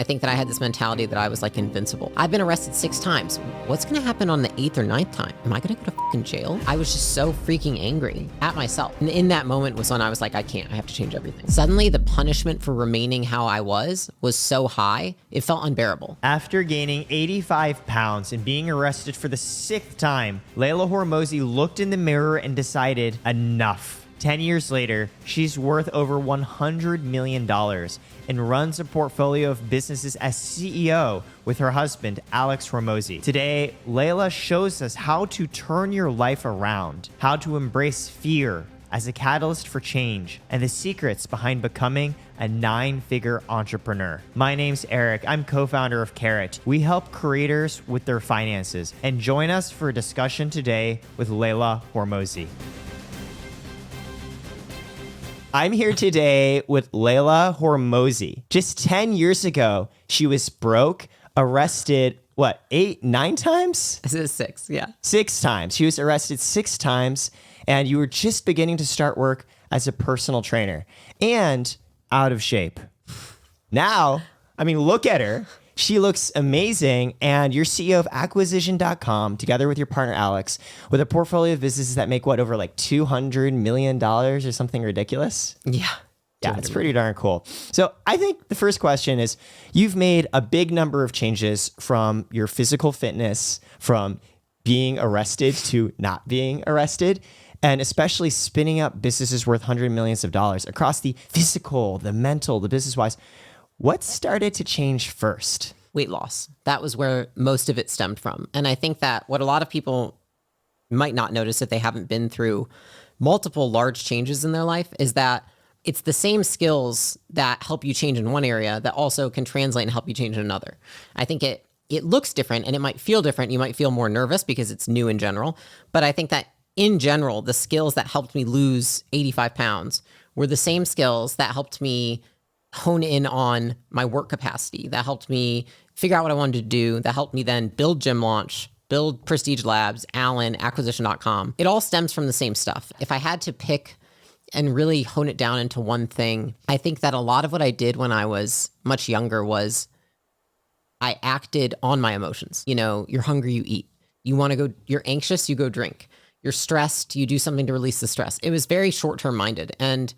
I think that I had this mentality that I was like invincible. I've been arrested 6 times. What's gonna happen on the 8th or 9th time? Am I gonna go to fucking jail? I was just so freaking angry at myself. And in that moment was when I was like, I have to change everything. Suddenly the punishment for remaining how I was so high, it felt unbearable. After gaining 85 pounds and being arrested for the 6th time, Leila Hormozi looked in the mirror and decided enough. 10 years later, she's worth over $100 million and runs a portfolio of businesses as CEO with her husband, Alex Hormozi. Today, Leila shows us how to turn your life around, how to embrace fear as a catalyst for change, and the secrets behind becoming a 9-figure entrepreneur. My name's Eric. I'm co-founder of Karat. We help creators with their finances. And join us for a discussion today with Leila Hormozi. I'm here today with Leila Hormozi. Just 10 years ago, she was broke, arrested, 8, 9 times? This is 6, yeah. 6 times. She was arrested 6 times, and you were just beginning to start work as a personal trainer and out of shape. Now, look at her. She looks amazing, and you're CEO of acquisition.com together with your partner, Alex, with a portfolio of businesses that make over $200 million or something ridiculous? Yeah. Yeah, it's pretty darn cool. So I think the first question is, you've made a big number of changes from your physical fitness, from being arrested to not being arrested, and especially spinning up businesses worth hundreds of millions of dollars across the physical, the mental, the business-wise. What started to change first? Weight loss. That was where most of it stemmed from. And I think that what a lot of people might not notice if they haven't been through multiple large changes in their life is that it's the same skills that help you change in one area that also can translate and help you change in another. I think it looks different and it might feel different. You might feel more nervous because it's new in general. But I think that in general, the skills that helped me lose 85 pounds were the same skills that helped me hone in on my work capacity, that helped me figure out what I wanted to do, that helped me then build Gym Launch, build Prestige Labs, Allen, acquisition.com. It all stems from the same stuff. If I had to pick and really hone it down into one thing, I think that a lot of what I did when I was much younger was I acted on my emotions. You're hungry, you eat. You're anxious, you go drink. You're stressed, you do something to release the stress. It was very short-term minded. And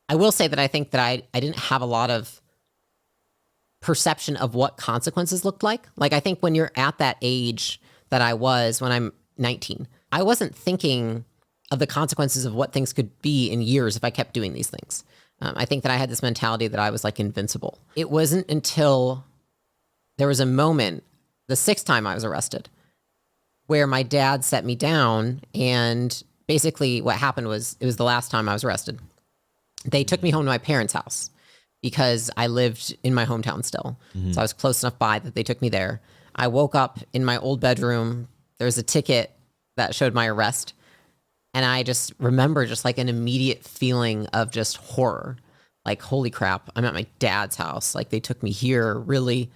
I will say that I think that I didn't have a lot of perception of what consequences looked like. Like, I think when you're at that age that I was when I'm 19, I wasn't thinking of the consequences of what things could be in years if I kept doing these things. I think that I had this mentality that I was like invincible. It wasn't until there was a moment, the 6th time I was arrested, where my dad set me down, and basically what happened was, it was the last time I was arrested. They took me home to my parents' house because I lived in my hometown still. Mm-hmm. So I was close enough by that they took me there. I woke up in my old bedroom. There was a ticket that showed my arrest. And I just remember just like an immediate feeling of just horror. Like, holy crap, I'm at my dad's house. Like, they took me here, really?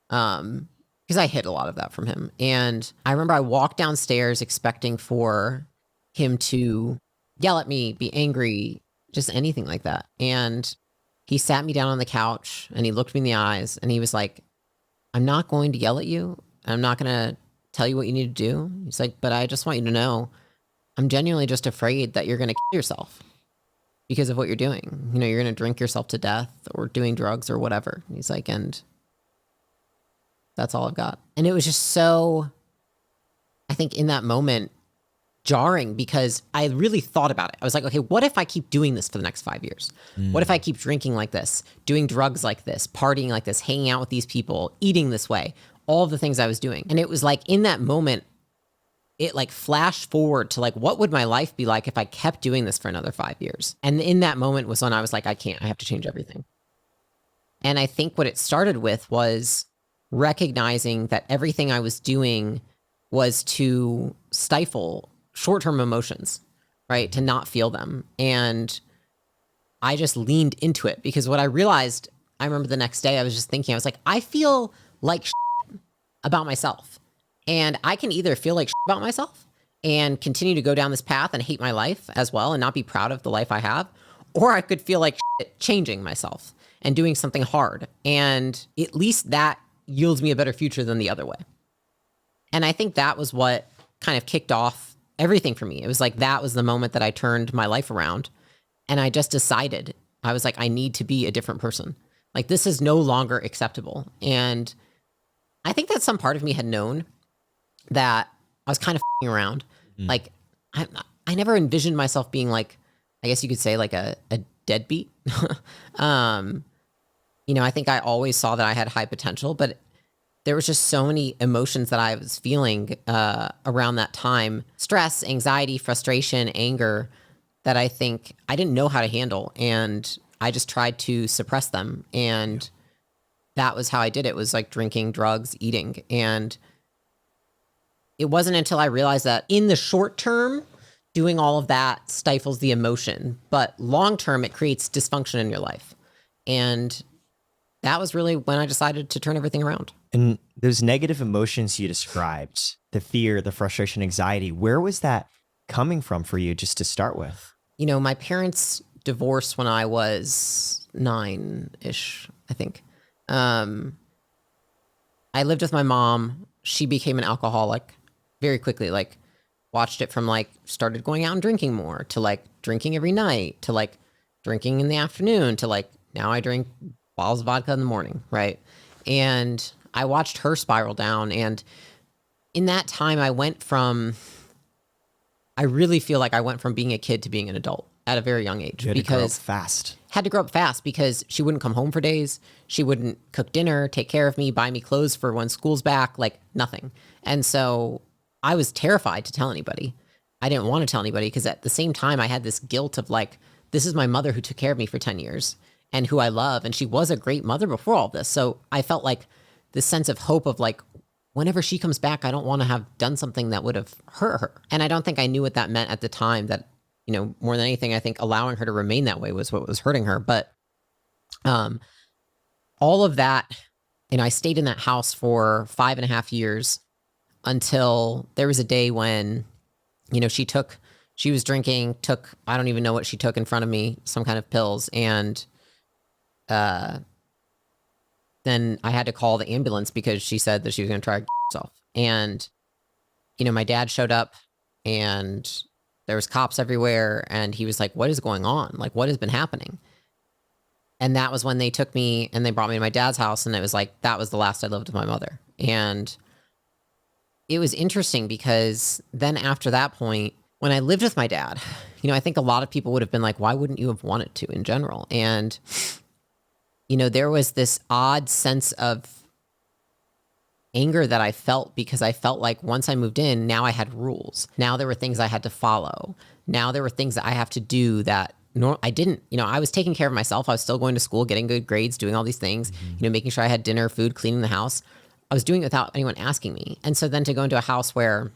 Because I hid a lot of that from him. And I remember I walked downstairs expecting for him to yell at me, be angry, just anything like that. And he sat me down on the couch and he looked me in the eyes and he was like, I'm not going to yell at you. I'm not going to tell you what you need to do. He's like, but I just want you to know, I'm genuinely just afraid that you're going to kill yourself because of what you're doing. You're going to drink yourself to death or doing drugs or whatever. He's like, and that's all I've got. And it was just so, I think in that moment, jarring, because I really thought about it. I was like, okay, what if I keep doing this for the next 5 years? What if I keep drinking like this, doing drugs like this, partying like this, hanging out with these people, eating this way, all of the things I was doing? And it was like in that moment, it like flashed forward to like, what would my life be like if I kept doing this for another 5 years? And in that moment was when I was like, I have to change everything. And I think what it started with was recognizing that everything I was doing was to stifle short-term emotions, right? To not feel them. And I just leaned into it because what I realized, I remember the next day I was just thinking, I was like, I feel like about myself. And I can either feel like about myself and continue to go down this path and hate my life as well and not be proud of the life I have, or I could feel like changing myself. and doing something hard. And at least that yields me a better future than the other way. And I think that was what kind of kicked off everything for me. It was like, that was the moment that I turned my life around. And I just decided, I was like, I need to be a different person. Like, this is no longer acceptable. And I think that some part of me had known that I was kind of around. Like, I never envisioned myself being like, I guess you could say like a deadbeat. I think I always saw that I had high potential, but there was just so many emotions that I was feeling around that time. Stress, anxiety, frustration, anger, that I think I didn't know how to handle. And I just tried to suppress them. And that was how I did it, was like drinking, drugs, eating. And it wasn't until I realized that in the short term, doing all of that stifles the emotion, but long term, it creates dysfunction in your life. And that was really when I decided to turn everything around. And those negative emotions you described, the fear, the frustration, anxiety, where was that coming from for you, just to start with? My parents divorced when I was 9-ish, I think. I lived with my mom. She became an alcoholic very quickly, like watched it from like started going out and drinking more to like drinking every night to like drinking in the afternoon to like now I drink bottles of vodka in the morning, right? And I watched her spiral down. And in that time, I really feel like I went from being a kid to being an adult at a very young age. You had to grow up fast. Had to grow up fast because she wouldn't come home for days. She wouldn't cook dinner, take care of me, buy me clothes for when school's back, like nothing. And so I was terrified to tell anybody. I didn't want to tell anybody because at the same time, I had this guilt of like, this is my mother who took care of me for 10 years and who I love. And she was a great mother before all this. So I felt like this sense of hope of like, whenever she comes back, I don't want to have done something that would have hurt her. And I don't think I knew what that meant at the time, that, more than anything, I think allowing her to remain that way was what was hurting her. But all of that, I stayed in that house for 5.5 years until there was a day when, she was drinking, I don't even know what she took in front of me, some kind of pills. And then I had to call the ambulance because she said that she was going to try herself. And, my dad showed up and there was cops everywhere. And he was like, what is going on? Like, what has been happening? And that was when they took me and they brought me to my dad's house. And it was like, that was the last I lived with my mother. And it was interesting because then after that point, when I lived with my dad, I think a lot of people would have been like, why wouldn't you have wanted to in general? And, there was this odd sense of anger that I felt because I felt like once I moved in, now I had rules. Now there were things I had to follow. Now there were things that I have to do that I didn't. I was taking care of myself. I was still going to school, getting good grades, doing all these things, making sure I had dinner, food, cleaning the house. I was doing it without anyone asking me. And so then to go into a house where,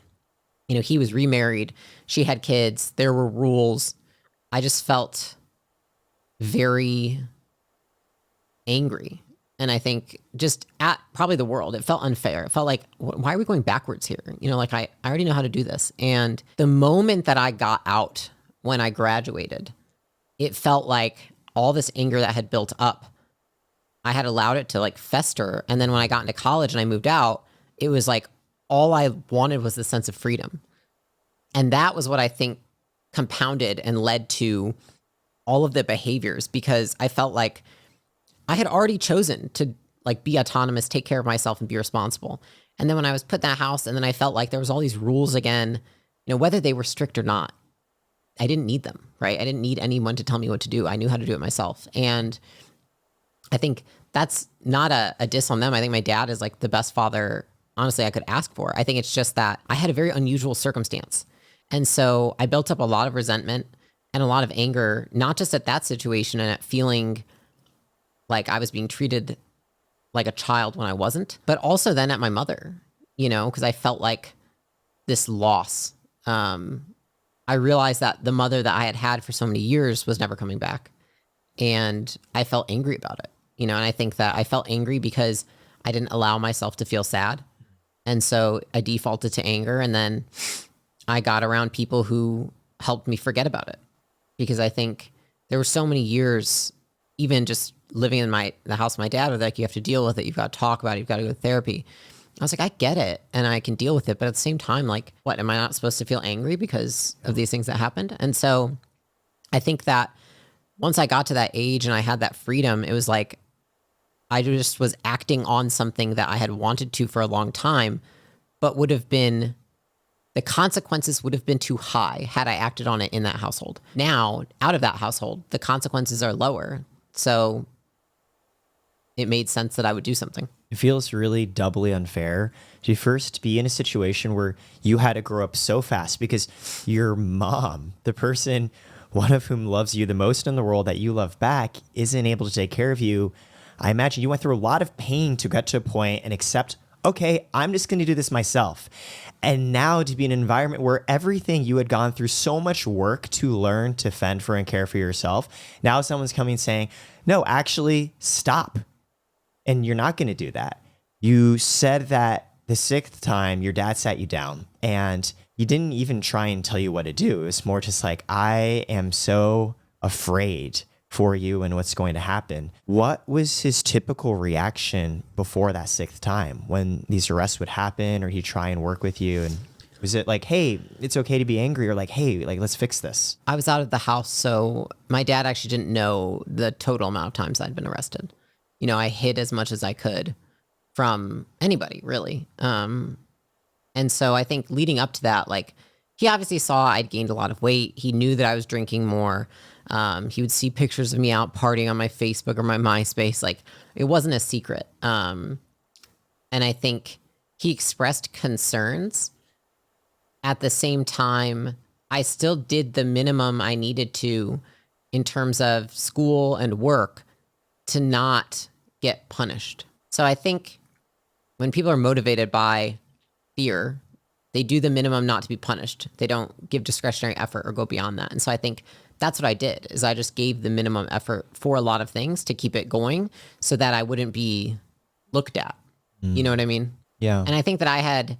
he was remarried, she had kids, there were rules. I just felt very angry. And I think just at probably the world, it felt unfair. It felt like, why are we going backwards here? I already know how to do this. And the moment that I got out when I graduated, it felt like all this anger that had built up, I had allowed it to like fester. And then when I got into college and I moved out, it was like all I wanted was the sense of freedom. And that was what I think compounded and led to all of the behaviors, because I felt like I had already chosen to like be autonomous, take care of myself and be responsible. And then when I was put in that house and then I felt like there was all these rules again, whether they were strict or not, I didn't need them, right? I didn't need anyone to tell me what to do. I knew how to do it myself. And I think that's not a diss on them. I think my dad is like the best father, honestly, I could ask for. I think it's just that I had a very unusual circumstance. And so I built up a lot of resentment and a lot of anger, not just at that situation and at feeling like I was being treated like a child when I wasn't, but also then at my mother, because I felt like this loss. I realized that the mother that I had had for so many years was never coming back. And I felt angry about it, and I think that I felt angry because I didn't allow myself to feel sad. And so I defaulted to anger. And then I got around people who helped me forget about it, because I think there were so many years, even just living in the house with my dad, where like, you have to deal with it. You've got to talk about it. You've got to go to therapy. I was like, I get it and I can deal with it. But at the same time, like, what, am I not supposed to feel angry because of these things that happened? And so I think that once I got to that age and I had that freedom, it was like, I just was acting on something that I had wanted to for a long time, but the consequences would have been too high had I acted on it in that household. Now, out of that household, the consequences are lower. So it made sense that I would do something. It feels really doubly unfair to first be in a situation where you had to grow up so fast because your mom, the person, one of whom loves you the most in the world that you love back, isn't able to take care of you. I imagine you went through a lot of pain to get to a point and accept, okay, I'm just going to do this myself. And now to be in an environment where everything you had gone through so much work to learn to fend for and care for yourself, now someone's coming saying, no, actually stop. And you're not going to do that. You said that the 6th time your dad sat you down and he didn't even try and tell you what to do. It was more just like, I am so afraid for you and what's going to happen. What was his typical reaction before that 6th time when these arrests would happen or he'd try and work with you? And was it like, hey, it's okay to be angry, or like, hey, like, let's fix this? I was out of the house, so my dad actually didn't know the total amount of times I'd been arrested. You know, I hid as much as I could from anybody, really. And so I think leading up to that, like, he obviously saw I'd gained a lot of weight. He knew that I was drinking more. He would see pictures of me out partying on my Facebook or my MySpace. Like, it wasn't a secret. And I think he expressed concerns. At the same time, I still did the minimum I needed to in terms of school and work to not get punished. So I think when people are motivated by fear, they do the minimum not to be punished. They don't give discretionary effort or go beyond that. And so I think that's what I did, is I just gave the minimum effort for a lot of things to keep it going so that I wouldn't be looked at. You know what I mean? Yeah. And I think that I had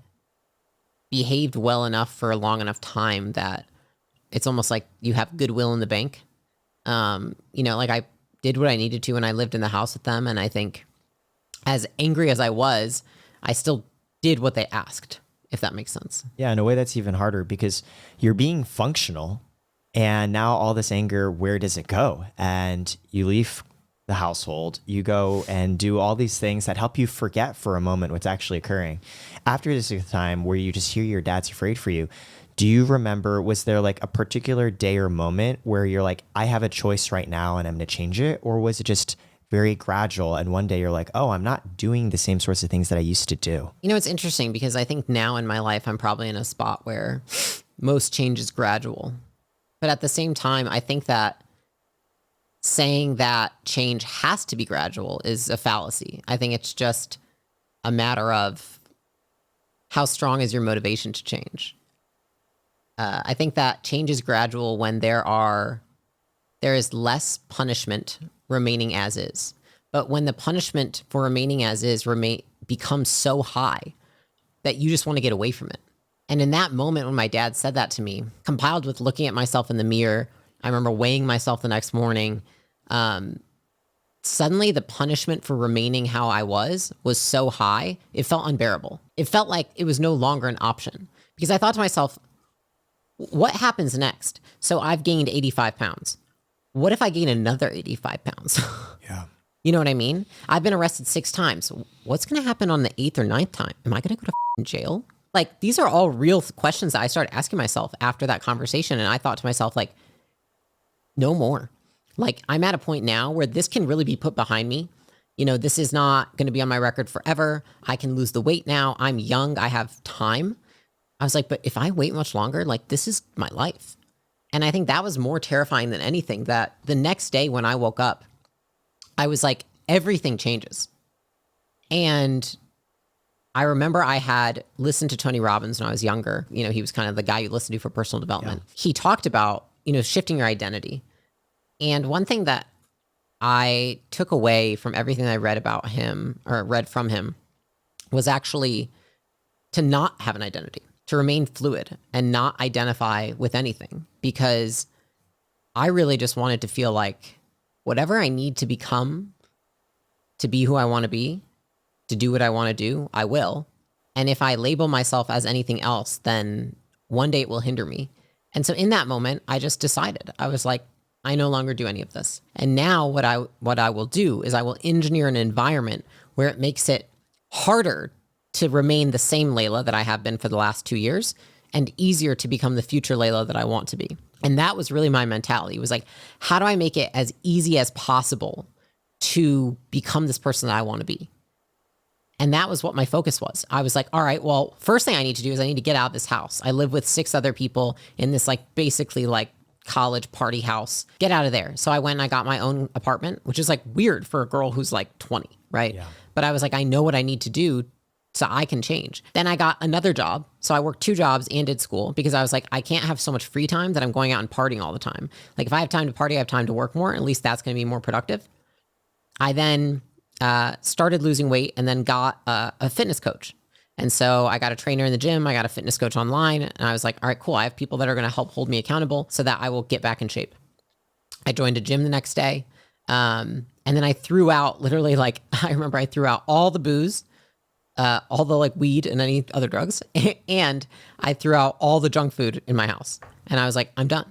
behaved well enough for a long enough time that it's almost like you have goodwill in the bank. You know, like, I did what I needed to when I lived in the house with them. And I think as angry as I was, I still did what they asked, if that makes sense. Yeah, in a way that's even harder because you're being functional and now all this anger, where does it go? And you leave the household, you go and do all these things that help you forget for a moment what's actually occurring. After this time where you just hear your dad's afraid for you, do you remember, was there like a particular day or moment where you're like, I have a choice right now and I'm going to change it? Or was it just very gradual and one day you're like, oh, I'm not doing the same sorts of things that I used to do? You know, it's interesting because I think now in my life, I'm probably in a spot where most change is gradual. But at the same time, I think that saying that change has to be gradual is a fallacy. I think it's just a matter of how strong is your motivation to change. I think that change is gradual when there is less punishment remaining as is. But when the punishment for remaining as is becomes so high that you just want to get away from it. And in that moment when my dad said that to me, compiled with looking at myself in the mirror, I remember weighing myself the next morning. Suddenly the punishment for remaining how I was so high, it felt unbearable. It felt like it was no longer an option because I thought to myself, what happens next? So I've gained 85 pounds. What if I gain another 85 pounds? Yeah. You know what I mean? I've been arrested 6 times. What's going to happen on the 8th or 9th time? Am I going to go to jail? Like, these are all real questions that I started asking myself after that conversation. And I thought to myself, like, no more. Like, I'm at a point now where this can really be put behind me. You know, this is not going to be on my record forever. I can lose the weight now. I'm young. I have time. I was like, but if I wait much longer, like, this is my life. And I think that was more terrifying than anything, that the next day when I woke up, I was like, everything changes. And I remember I had listened to Tony Robbins when I was younger. You know, he was kind of the guy you listen to for personal development. Yeah. He talked about, you know, shifting your identity. And one thing that I took away from everything I read about him or read from him was actually to not have an identity, to remain fluid and not identify with anything, because I really just wanted to feel like whatever I need to become to be who I want to be, to do what I want to do, I will. And if I label myself as anything else, then one day it will hinder me. And so in that moment, I just decided, I was like, I no longer do any of this. And now what I will do is I will engineer an environment where it makes it harder to remain the same Leila that I have been for the last 2 years and easier to become the future Leila that I want to be. And that was really my mentality. It was like, how do I make it as easy as possible to become this person that I want to be? And that was what my focus was. I was like, all right, well, first thing I need to do is I need to get out of this house. I live with 6 other people in this like basically like college party house. Get out of there. So I went and I got my own apartment, which is like weird for a girl who's like 20, right? Yeah. But I was like, I know what I need to do so I can change. Then I got another job. So I worked 2 jobs and did school because I was like, I can't have so much free time that I'm going out and partying all the time. Like if I have time to party, I have time to work more. At least that's going to be more productive. I then started losing weight and then got a fitness coach. And so I got a trainer in the gym. I got a fitness coach online. And I was like, all right, cool. I have people that are going to help hold me accountable so that I will get back in shape. I joined a gym the next day. And then I threw out literally like, I remember I threw out all the booze, all the like weed and any other drugs. And I threw out all the junk food in my house. And I was like, I'm done.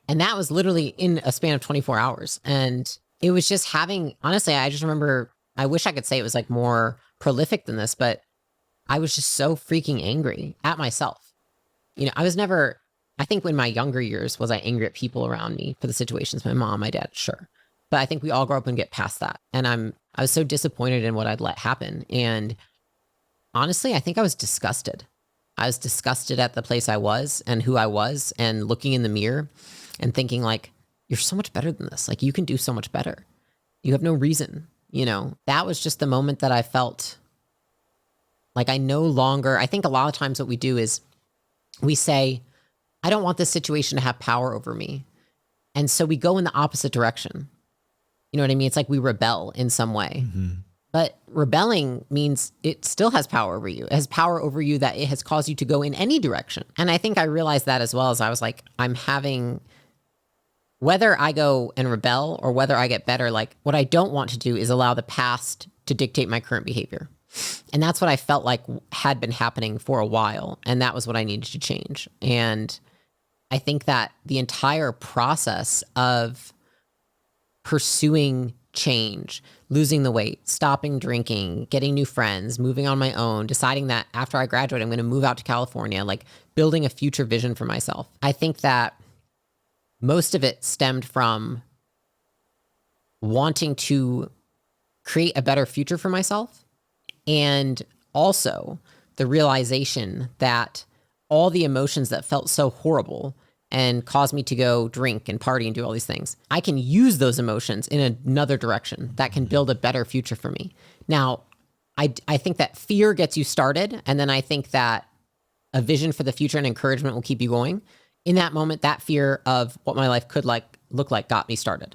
And that was literally in a span of 24 hours. And it was just having, honestly, I just remember, I wish I could say it was like more prolific than this, but I was just so freaking angry at myself. You know, I was never, I think in my younger years, was I angry at people around me for the situations, my mom, my dad, sure. But I think we all grow up and get past that. And I was so disappointed in what I'd let happen. And honestly, I think I was disgusted. I was disgusted at the place I was and who I was and looking in the mirror and thinking like, you're so much better than this. Like you can do so much better. You have no reason, you know. That was just the moment that I felt like I no longer, I think a lot of times what we do is we say, I don't want this situation to have power over me. And so we go in the opposite direction. You know what I mean? It's like we rebel in some way. Mm-hmm. But rebelling means it still has power over you. It has power over you that it has caused you to go in any direction. And I think I realized that as well as I was like, I'm having, whether I go and rebel or whether I get better, like what I don't want to do is allow the past to dictate my current behavior. And that's what I felt like had been happening for a while. And that was what I needed to change. And I think that the entire process of pursuing change, losing the weight, stopping drinking, getting new friends, moving on my own, deciding that after I graduate, I'm going to move out to California, like building a future vision for myself. I think that most of it stemmed from wanting to create a better future for myself. And also the realization that all the emotions that felt so horrible and caused me to go drink and party and do all these things, I can use those emotions in another direction that can build a better future for me. Now, I think that fear gets you started. And then I think that a vision for the future and encouragement will keep you going. In that moment, that fear of what my life could look like got me started.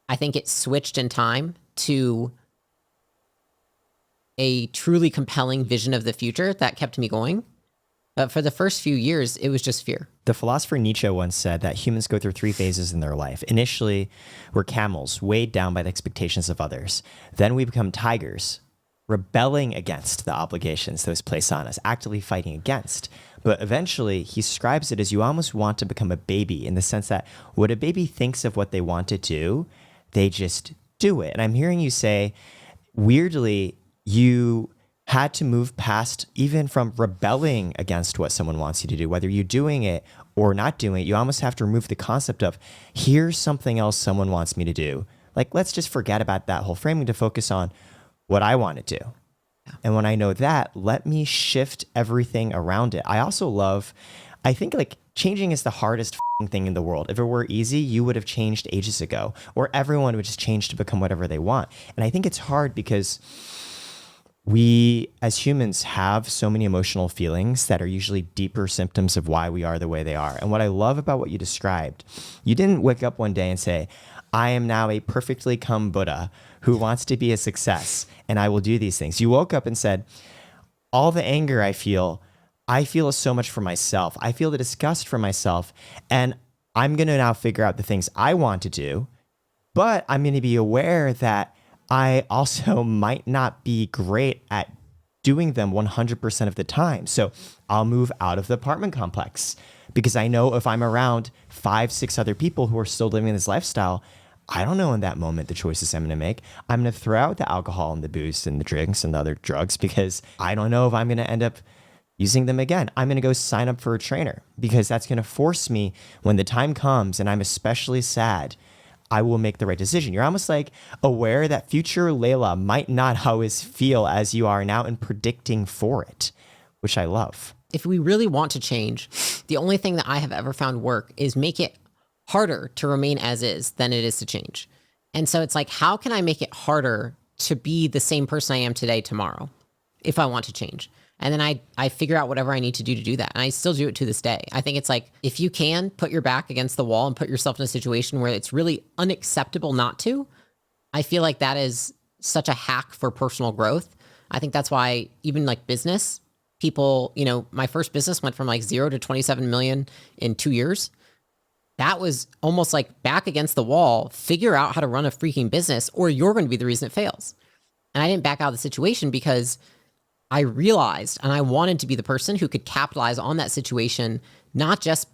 I think it switched in time to a truly compelling vision of the future that kept me going. But for the first few years, it was just fear. The philosopher Nietzsche once said that humans go through 3 phases in their life. Initially, we're camels, weighed down by the expectations of others. Then we become tigers, rebelling against the obligations those place on us, actively fighting against. But eventually, he describes it as you almost want to become a baby in the sense that when a baby thinks of what they want to do, they just do it. And I'm hearing you say, weirdly, you had to move past even from rebelling against what someone wants you to do, whether you're doing it or not doing it. You almost have to remove the concept of here's something else someone wants me to do. Like, let's just forget about that whole framing to focus on what I want to do. Yeah. And when I know that, let me shift everything around it. I also love, I think like changing is the hardest thing in the world. If it were easy, you would have changed ages ago, or everyone would just change to become whatever they want. And I think it's hard because we as humans have so many emotional feelings that are usually deeper symptoms of why we are the way they are. And what I love about what you described, you didn't wake up one day and say, I am now a perfectly calm Buddha who wants to be a success and I will do these things. You woke up and said, all the anger I feel so much for myself. I feel the disgust for myself. And I'm going to now figure out the things I want to do, but I'm going to be aware that I also might not be great at doing them 100% of the time. So I'll move out of the apartment complex because I know if I'm around 5, 6 other people who are still living this lifestyle, I don't know in that moment the choices I'm going to make. I'm going to throw out the alcohol and the booze and the drinks and the other drugs because I don't know if I'm going to end up using them again. I'm going to go sign up for a trainer because that's going to force me when the time comes and I'm especially sad, I will make the right decision. You're almost like aware that future Leila might not always feel as you are now and predicting for it, which I love. If we really want to change, the only thing that I have ever found work is make it harder to remain as is than it is to change. And so it's like, how can I make it harder to be the same person I am today, tomorrow, if I want to change? And then I figure out whatever I need to do that. And I still do it to this day. I think it's like, if you can put your back against the wall and put yourself in a situation where it's really unacceptable not to, I feel like that is such a hack for personal growth. I think that's why even like business people, my first business went from like 0 to 27 million in 2 years. That was almost like back against the wall, figure out how to run a freaking business or you're going to be the reason it fails. And I didn't back out of the situation because I realized and I wanted to be the person who could capitalize on that situation, not just,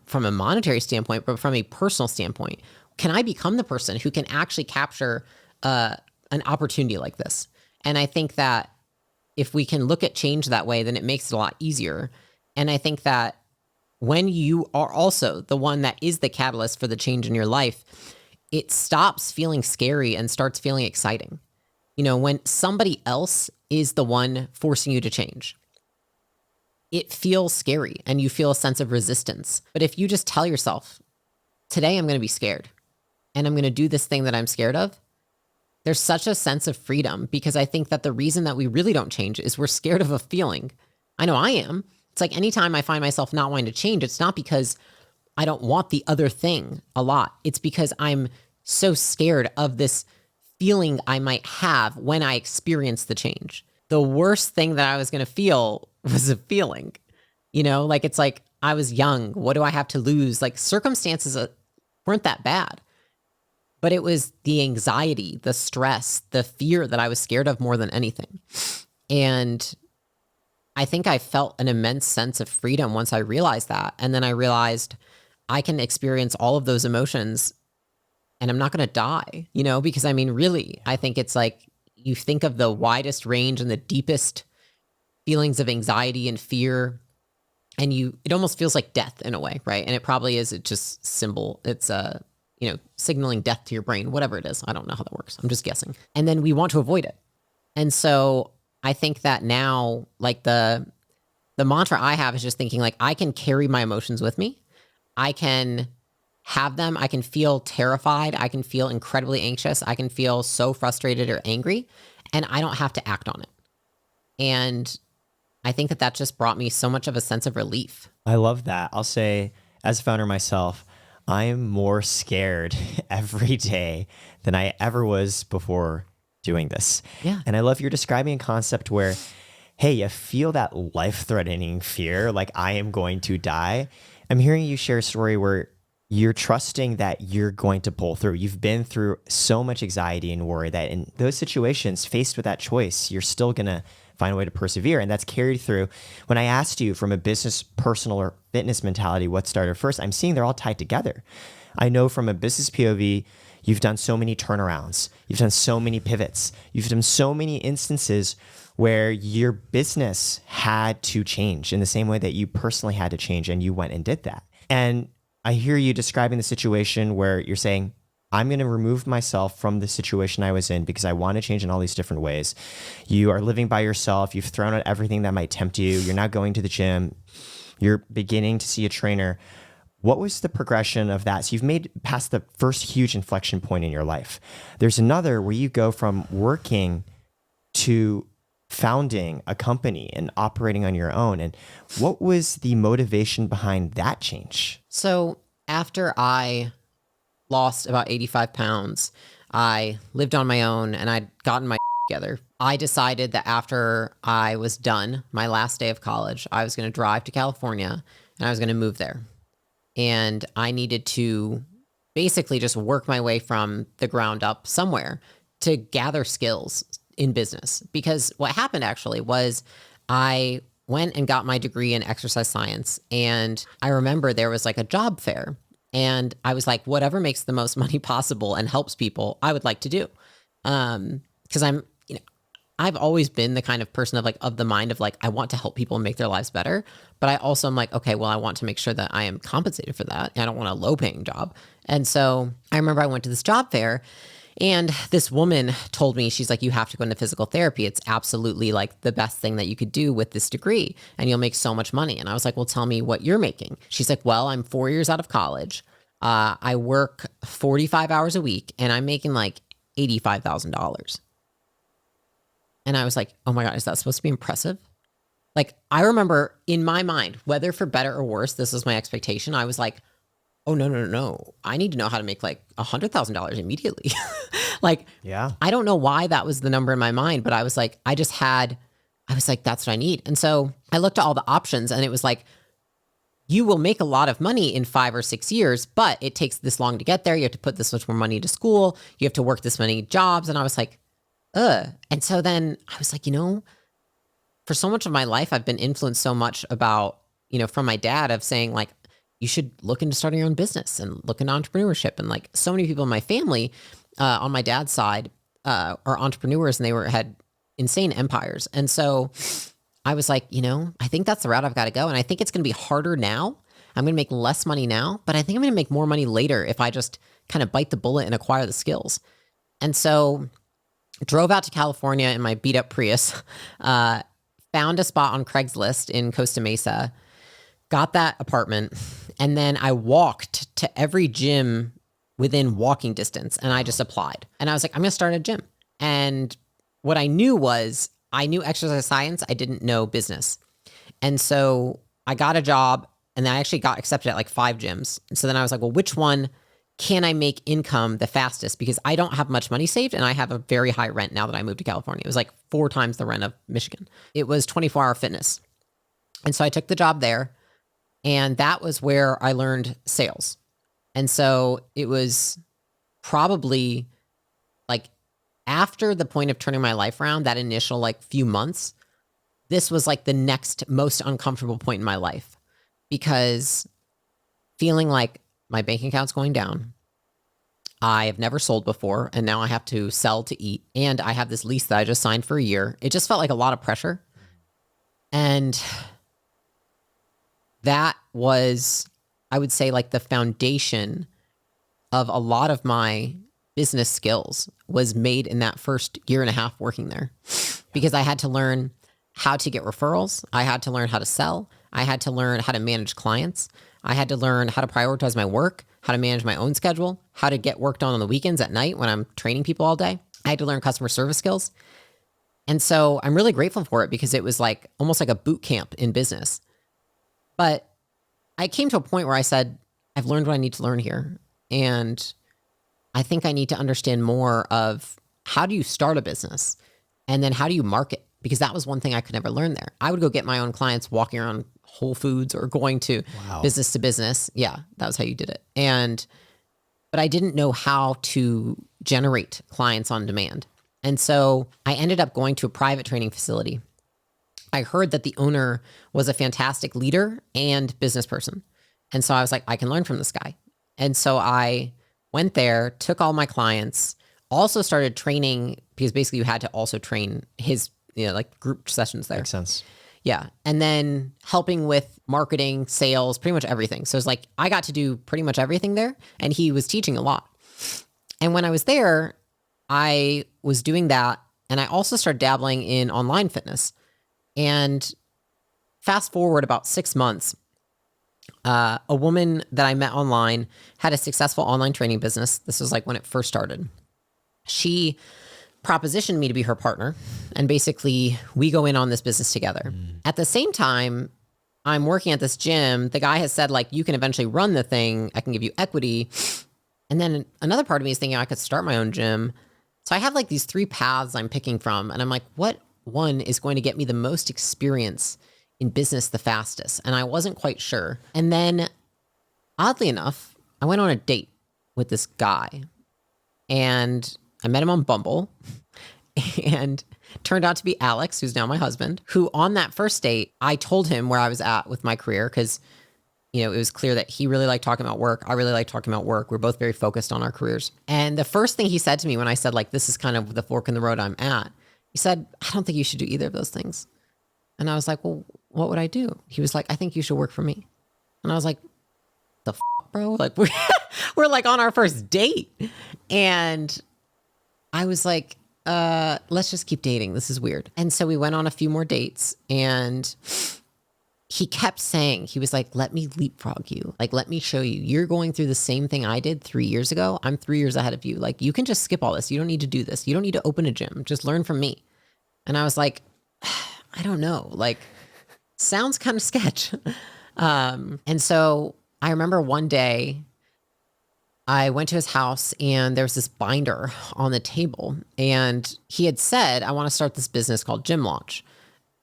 from a monetary standpoint, but from a personal standpoint. Can I become the person who can actually capture an opportunity like this? And I think that if we can look at change that way, then it makes it a lot easier. And I think that when you are also the one that is the catalyst for the change in your life, it stops feeling scary and starts feeling exciting. When somebody else is the one forcing you to change, it feels scary and you feel a sense of resistance. But if you just tell yourself, today I'm going to be scared and I'm going to do this thing that I'm scared of, there's such a sense of freedom because I think that the reason that we really don't change is we're scared of a feeling. I know I am. It's like anytime I find myself not wanting to change, it's not because I don't want the other thing a lot. It's because I'm so scared of this feeling I might have when I experience the change. The worst thing that I was going to feel was a feeling, like it's like I was young. What do I have to lose? Like circumstances weren't that bad, but it was the anxiety, the stress, the fear that I was scared of more than anything. And I think I felt an immense sense of freedom once I realized that. And then I realized I can experience all of those emotions and I'm not going to die, because really, I think it's like you think of the widest range and the deepest feelings of anxiety and fear, and it almost feels like death in a way, right? And it probably is. It's just symbol. It's signaling death to your brain, whatever it is. I don't know how that works. I'm just guessing. And then we want to avoid it. And so I think that now, like the mantra I have is just thinking like, I can carry my emotions with me. I can have them. I can feel terrified. I can feel incredibly anxious. I can feel so frustrated or angry, and I don't have to act on it. And I think that just brought me so much of a sense of relief. I love that. I'll say, as a founder myself, I am more scared every day than I ever was before doing this. Yeah. And I love you're describing a concept where, hey, you feel that life-threatening fear, like I am going to die. I'm hearing you share a story where you're trusting that you're going to pull through. You've been through so much anxiety and worry that in those situations, faced with that choice, you're still going to find a way to persevere. And that's carried through. When I asked you from a business, personal, or fitness mentality, what started first, I'm seeing they're all tied together. I know from a business POV, you've done so many turnarounds. You've done so many pivots. You've done so many instances where your business had to change in the same way that you personally had to change, and you went and did that. And I hear you describing the situation where you're saying, I'm going to remove myself from the situation I was in because I want to change in all these different ways. You are living by yourself. You've thrown out everything that might tempt you. You're not going to the gym. You're beginning to see a trainer. What was the progression of that? So you've made past the first huge inflection point in your life. There's another where you go from working to founding a company and operating on your own. And what was the motivation behind that change? So after I lost about 85 pounds, I lived on my own and I'd gotten my together. I decided that after I was done, my last day of college, I was going to drive to California and I was going to move there. And I needed to basically just work my way from the ground up somewhere to gather skills in business. Because what happened actually was I went and got my degree in exercise science. And I remember there was like a job fair. And I was like, whatever makes the most money possible and helps people, I would like to do. Because I've always been the kind of person of the mind of I want to help people and make their lives better. But I also am like, okay, well, I want to make sure that I am compensated for that. I don't want a low paying job. And so I remember I went to this job fair and this woman told me, she's like, you have to go into physical therapy. It's absolutely the best thing that you could do with this degree and you'll make so much money. And I was like, well, tell me what you're making. She's like, well, I'm 4 years out of college. I work 45 hours a week and I'm making $85,000. And I was like, oh my God, is that supposed to be impressive? I remember in my mind, whether for better or worse, this was my expectation. I was like, oh, no. I need to know how to make $100,000 immediately. Yeah. I don't know why that was the number in my mind, but I was like, that's what I need. And so I looked at all the options and it was like, you will make a lot of money in 5 or 6 years, but it takes this long to get there. You have to put this much more money into school. You have to work this many jobs. And I was like, And so then I was like, for so much of my life, I've been influenced so much about, from my dad of saying you should look into starting your own business and look into entrepreneurship. And so many people in my family, on my dad's side, are entrepreneurs and they had insane empires. And so I was like, I think that's the route I've got to go. And I think it's going to be harder now. I'm going to make less money now, but I think I'm going to make more money later if I just kind of bite the bullet and acquire the skills. And so drove out to California in my beat up Prius, found a spot on Craigslist in Costa Mesa, got that apartment, and then I walked to every gym within walking distance and I just applied. And I was like, I'm going to start a gym. And what I knew was I knew exercise science. I didn't know business. And so I got a job and then I actually got accepted at 5 gyms. And so then I was like, well, which one can I make income the fastest? Because I don't have much money saved and I have a very high rent now that I moved to California. It was 4 times the rent of Michigan. It was 24-hour fitness. And so I took the job there and that was where I learned sales. And so it was probably after the point of turning my life around, that initial few months, this was the next most uncomfortable point in my life because feeling like my bank account's going down. I have never sold before, and now I have to sell to eat. And I have this lease that I just signed for a year. It just felt like a lot of pressure. And that was, I would say, the foundation of a lot of my business skills was made in that first year and a half working there. Because I had to learn how to get referrals. I had to learn how to sell. I had to learn how to manage clients. I had to learn how to prioritize my work, how to manage my own schedule, how to get work done on the weekends at night when I'm training people all day. I had to learn customer service skills. And so I'm really grateful for it because it was almost like a boot camp in business. But I came to a point where I said, I've learned what I need to learn here. And I think I need to understand more of how do you start a business and then how do you market? Because that was one thing I could never learn there. I would go get my own clients walking around Whole Foods or going to business to business. Yeah, that was how you did it. But I didn't know how to generate clients on demand. And so I ended up going to a private training facility. I heard that the owner was a fantastic leader and business person. And so I was like, I can learn from this guy. And so I went there, took all my clients, also started training because basically you had to also train his, group sessions there. Makes sense. Yeah. And then helping with marketing, sales, pretty much everything. So it's I got to do pretty much everything there and he was teaching a lot. And when I was there, I was doing that. And I also started dabbling in online fitness. And fast forward about 6 months, a woman that I met online had a successful online training business. This was when it first started. She propositioned me to be her partner. And basically we go in on this business together. At the same time, I'm working at this gym. The guy has said you can eventually run the thing. I can give you equity. And then another part of me is thinking I could start my own gym. So I have these 3 paths I'm picking from. And I'm like, what one is going to get me the most experience in business the fastest? And I wasn't quite sure. And then oddly enough, I went on a date with this guy and I met him on Bumble and turned out to be Alex, who's now my husband, who on that first date, I told him where I was at with my career because, it was clear that he really liked talking about work. I really liked talking about work. We're both very focused on our careers. And the first thing he said to me when I said, like, this is kind of the fork in the road I'm at, he said, I don't think you should do either of those things. And I was like, well, what would I do? He was like, I think you should work for me. And I was like, the bro? Like, we're like on our first date. And I was like, let's just keep dating. This is weird. And so we went on a few more dates and he kept saying, he was like, let me leapfrog you. Like, let me show you. You're going through the same thing I did 3 years ago. I'm 3 years ahead of you. Like, you can just skip all this. You don't need to do this. You don't need to open a gym. Just learn from me. And I was like, I don't know. Like, sounds kind of sketch. And so I remember one day I went to his house and there was this binder on the table and he had said, I want to start this business called Gym Launch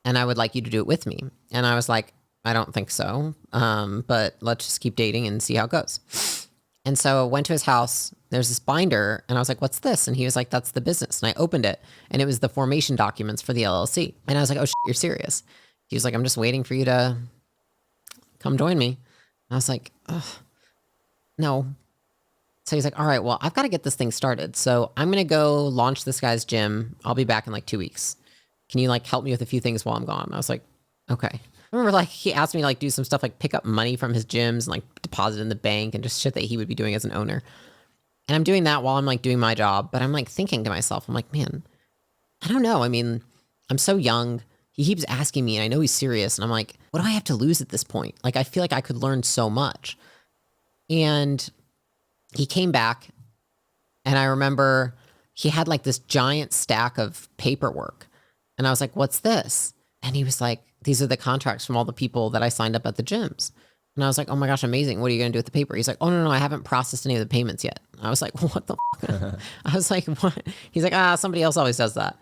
and I would like you to do it with me. And I was like, I don't think so. But let's just keep dating and see how it goes. And so I went to his house, there's this binder and I was like, what's this? And he was like, that's the business. And I opened it and it was the formation documents for the LLC. And I was like, oh, you're serious. He was like, I'm just waiting for you to come join me. And I was like, oh, no. So he's like, all right, well, I've got to get this thing started. So I'm going to go launch this guy's gym. I'll be back in like 2 weeks. Can you like help me with a few things while I'm gone? I was like, okay. I remember like he asked me to like do some stuff like pick up money from his gyms and like deposit in the bank and just shit that he would be doing as an owner. And I'm doing that while I'm like doing my job. But I'm like thinking to myself, I'm like, man, I don't know. I mean, I'm so young. He keeps asking me and I know he's serious. And I'm like, what do I have to lose at this point? Like, I feel like I could learn so much. And he came back and I remember he had like this giant stack of paperwork. And I was like, what's this? And he was like, these are the contracts from all the people that I signed up at the gyms. And I was like, oh my gosh, amazing. What are you going to do with the paper? He's like, oh, no, I haven't processed any of the payments yet. I was like, what the fuck? I was like, what? He's like, somebody else always does that.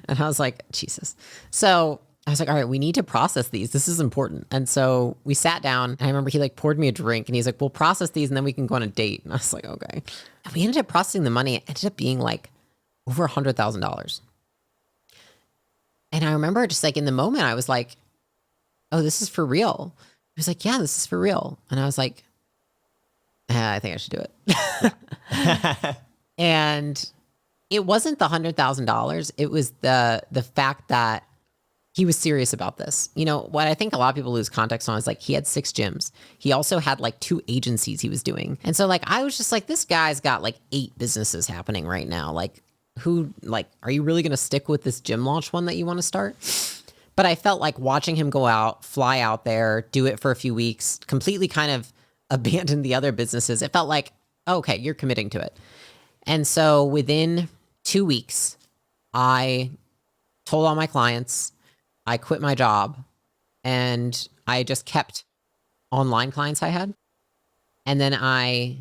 And I was like, Jesus. So I was like, all right, we need to process these. This is important. And so we sat down and I remember he like poured me a drink and he's like, we'll process these and then we can go on a date. And I was like, okay. And we ended up processing the money. It ended up being like over $100,000. And I remember just like in the moment, I was like, oh, this is for real. He was like, yeah, this is for real. And I was like, I think I should do it. And it wasn't the $100,000. It was the fact that he was serious about this. You know, what I think a lot of people lose context on is like he had 6 gyms. He also had like 2 agencies he was doing. And so like, I was just like, this guy's got like 8 businesses happening right now. Like, who, like, are you really going to stick with this Gym Launch one that you want to start? But I felt like watching him go out, fly out there, do it for a few weeks, completely kind of abandon the other businesses. It felt like, okay, you're committing to it. And so within 2 weeks, I told all my clients, I quit my job and I just kept online clients I had. And then I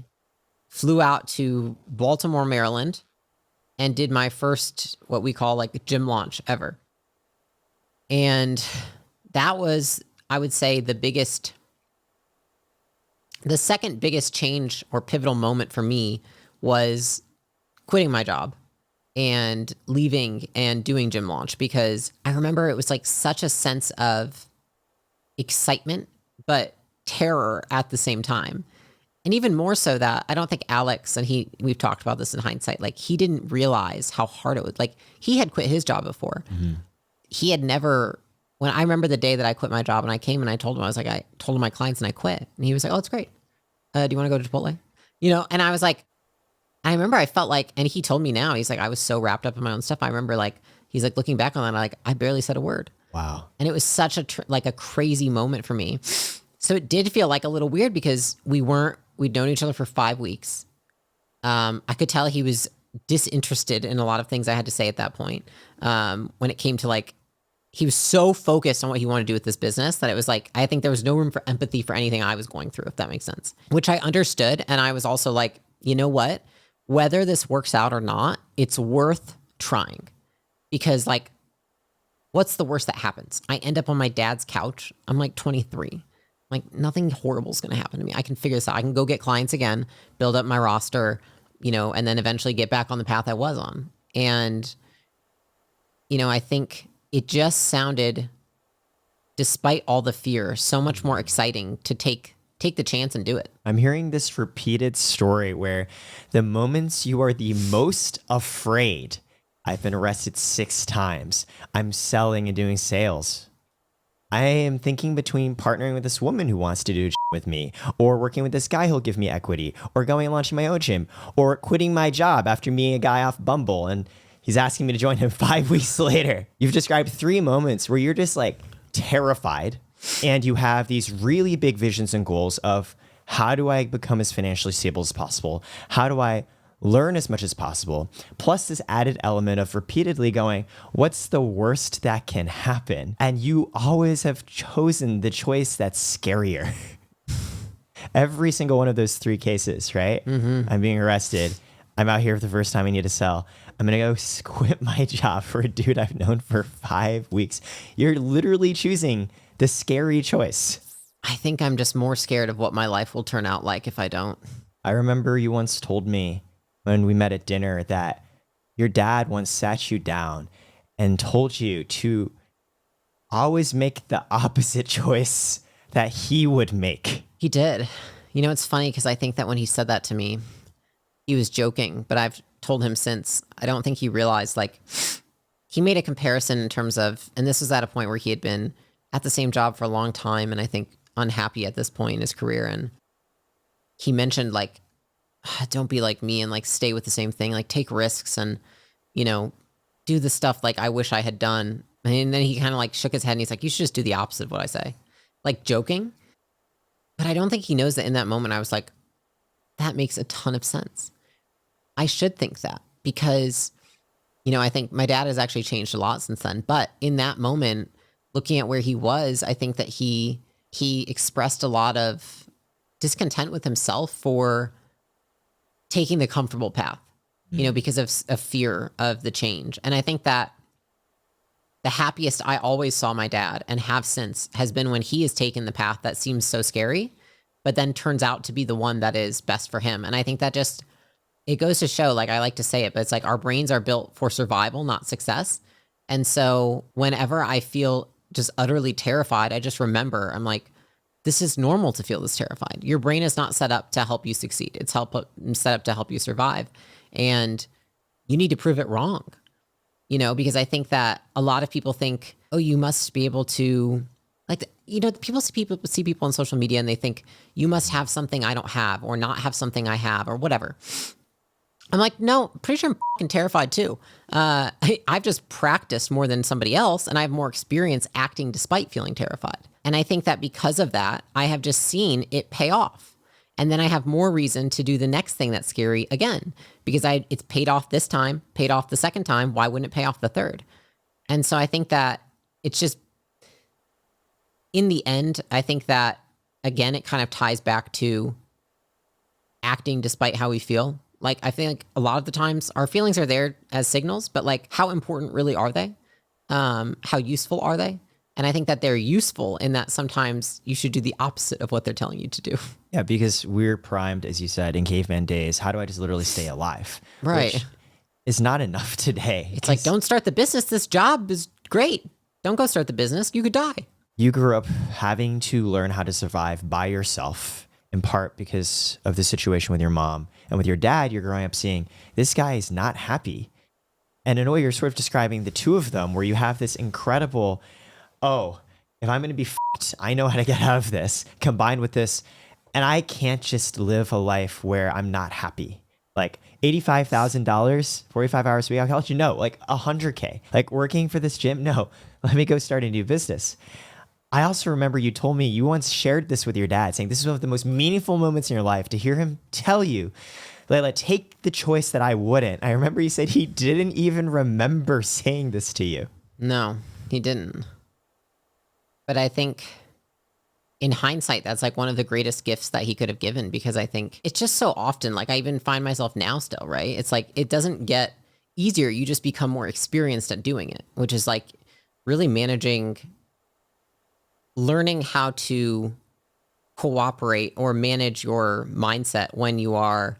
flew out to Baltimore, Maryland, and did my first, what we call like gym launch ever. And that was, I would say, the second biggest change or pivotal moment for me was quitting my job and leaving and doing Gym Launch, because I remember it was like such a sense of excitement, but terror at the same time. And even more so that I don't think Alex, and we've talked about this in hindsight, like he didn't realize how hard it was. Like he had quit his job before. Mm-hmm. He had never, when I remember the day that I quit my job and I came and I told him, I told him my clients and I quit. And he was like, oh, it's great. Do you want to go to Chipotle? You know? And I was like, I remember I felt like, and he told me now, he's like, I was so wrapped up in my own stuff. I remember like, he's like looking back on that, I barely said a word. Wow. And it was such a crazy moment for me. So it did feel like a little weird because we'd known each other for 5 weeks. I could tell he was disinterested in a lot of things I had to say at that point. When it came to like, he was so focused on what he wanted to do with this business that it was like, I think there was no room for empathy for anything I was going through, if that makes sense, which I understood. And I was also like, you know what, whether this works out or not, it's worth trying, because like, what's the worst that happens? I end up on my dad's couch. I'm like 23. Like nothing horrible is going to happen to me. I can figure this out. I can go get clients again, build up my roster. and then eventually get back on the path I was on. And, I think it just sounded, despite all the fear, so much more exciting to take the chance and do it. I'm hearing this repeated story where the moments you are the most afraid, I've been arrested 6 times, I'm selling and doing sales. I am thinking between partnering with this woman who wants to do with me, or working with this guy who'll give me equity, or going and launching my own gym, or quitting my job after meeting a guy off Bumble and he's asking me to join him 5 weeks later. You've described 3 moments where you're just like terrified, and you have these really big visions and goals of how do I become as financially stable as possible? How do I learn as much as possible? Plus this added element of repeatedly going, what's the worst that can happen? And you always have chosen the choice that's scarier. Every single one of those 3 cases, right? Mm-hmm. I'm being arrested. I'm out here for the first time. I need to sell. I'm going to go quit my job for a dude I've known for 5 weeks. You're literally choosing the scary choice. I think I'm just more scared of what my life will turn out like if I don't. I remember you once told me when we met at dinner that your dad once sat you down and told you to always make the opposite choice that he would make. He did. It's funny because I think that when he said that to me, he was joking, but I've told him since, I don't think he realized, like, he made a comparison in terms of, and this was at a point where he had been at the same job for a long time, and I think unhappy at this point in his career. And he mentioned, like, don't be like me and like stay with the same thing, like take risks and, do the stuff like I wish I had done. And then he kind of like shook his head and he's like, you should just do the opposite of what I say, like joking. But I don't think he knows that in that moment I was like, that makes a ton of sense. I should think that because, I think my dad has actually changed a lot since then. But in that moment, looking at where he was, I think that he expressed a lot of discontent with himself for taking the comfortable path, because of fear of the change. And I think that the happiest I always saw my dad and have since has been when he has taken the path that seems so scary, but then turns out to be the one that is best for him. And I think that just, it goes to show, like I like to say it, but it's like our brains are built for survival, not success. And so whenever I feel just utterly terrified, I just remember, I'm like, this is normal to feel this terrified. Your brain is not set up to help you succeed. It's set up to help you survive. And you need to prove it wrong, because I think that a lot of people think, oh, you must be able to, like, people see people on social media and they think you must have something I don't have or not have something I have or whatever. I'm like, no, pretty sure I'm fucking terrified too. I've just practiced more than somebody else and I have more experience acting despite feeling terrified. And I think that because of that, I have just seen it pay off. And then I have more reason to do the next thing that's scary again, because it's paid off this time, paid off the second time. Why wouldn't it pay off the third? And so I think that it's just, in the end, I think that, again, it kind of ties back to acting despite how we feel. Like, I think a lot of the times our feelings are there as signals, but like, how important really are they? How useful are they? And I think that they're useful in that sometimes you should do the opposite of what they're telling you to do. Yeah, because we're primed, as you said, in caveman days. How do I just literally stay alive? Right. Which is not enough today. It's like, don't start the business. This job is great. Don't go start the business. You could die. You grew up having to learn how to survive by yourself, in part because of the situation with your mom. And with your dad, you're growing up seeing this guy is not happy. And in a way, you're sort of describing the two of them where you have this incredible, oh, if I'm going to be f***ed, I know how to get out of this, combined with this. And I can't just live a life where I'm not happy. Like $85,000, 45 hours a week, I'll let you know, like $100K. Like working for this gym? No, let me go start a new business. I also remember you told me you once shared this with your dad, saying this is one of the most meaningful moments in your life to hear him tell you, Leila, take the choice that I wouldn't. I remember you said he didn't even remember saying this to you. No, he didn't. But I think in hindsight, that's like one of the greatest gifts that he could have given, because I think it's just so often, like I even find myself now still, right? It's like, it doesn't get easier. You just become more experienced at doing it, which is like really learning how to cooperate or manage your mindset when you are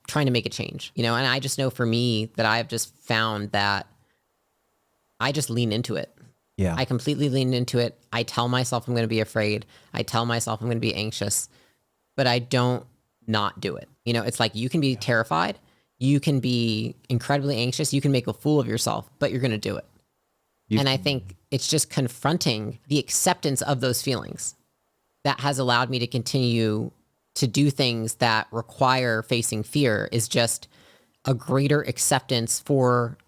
trying to make a change, and I just know for me that I've just found that I just lean into it. Yeah. I completely lean into it. I tell myself I'm going to be afraid. I tell myself I'm going to be anxious, but I don't not do it. It's like you can be terrified. You can be incredibly anxious. You can make a fool of yourself, but you're going to do it. And I think it's just confronting the acceptance of those feelings that has allowed me to continue to do things that require facing fear, is just a greater acceptance for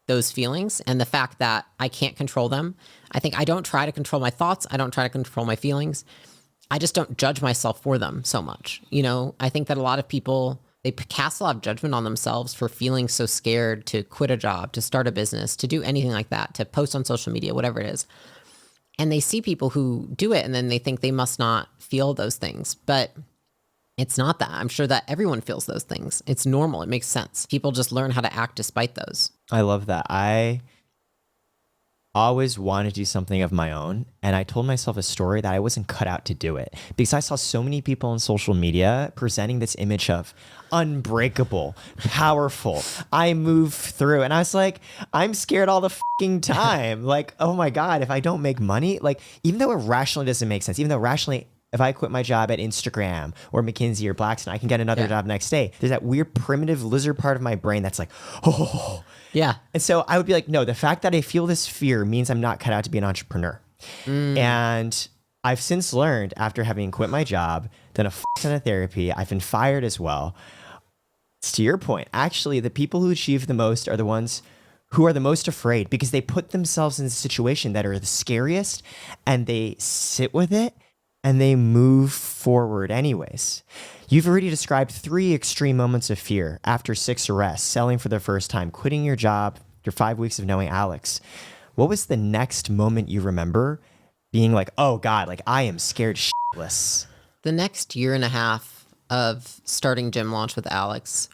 those feelings and the fact that I can't control them. I think I don't try to control my thoughts. I don't try to control my feelings. I just don't judge myself for them so much. I think that a lot of people, they cast a lot of judgment on themselves for feeling so scared to quit a job, to start a business, to do anything like that, to post on social media, whatever it is. And they see people who do it and then they think they must not feel those things. But it's not that. I'm sure that everyone feels those things. It's normal. It makes sense. People just learn how to act despite those. I love that. I always wanted to do something of my own. And I told myself a story that I wasn't cut out to do it, because I saw so many people on social media presenting this image of unbreakable, powerful, I move through. And I was like, I'm scared all the fucking time. Like, oh my God, if I don't make money, like, even though it rationally doesn't make sense, even though rationally, if I quit my job at Instagram or McKinsey or Blackstone, I can get another job next day. There's that weird primitive lizard part of my brain that's like, oh. Yeah. And so I would be like, no, the fact that I feel this fear means I'm not cut out to be an entrepreneur. And I've since learned, after having quit my job, done a ton of therapy, I've been fired as well. It's to your point. Actually, the people who achieve the most are the ones who are the most afraid, because they put themselves in a situation that are the scariest and they sit with it and they move forward anyways. You've already described 3 extreme moments of fear after 6 arrests, selling for the first time, quitting your job, your 5 weeks of knowing Alex. What was the next moment you remember being like, oh God, like I am scared shitless? The next year and a half of starting Gym Launch with Alex,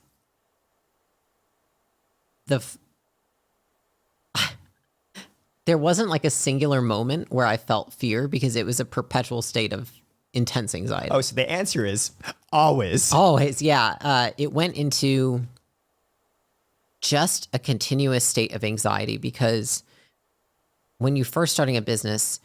there wasn't like a singular moment where I felt fear, because it was a perpetual state of intense anxiety. Oh, so the answer is always. Always, yeah. It went into just a continuous state of anxiety, because when you're first starting a business,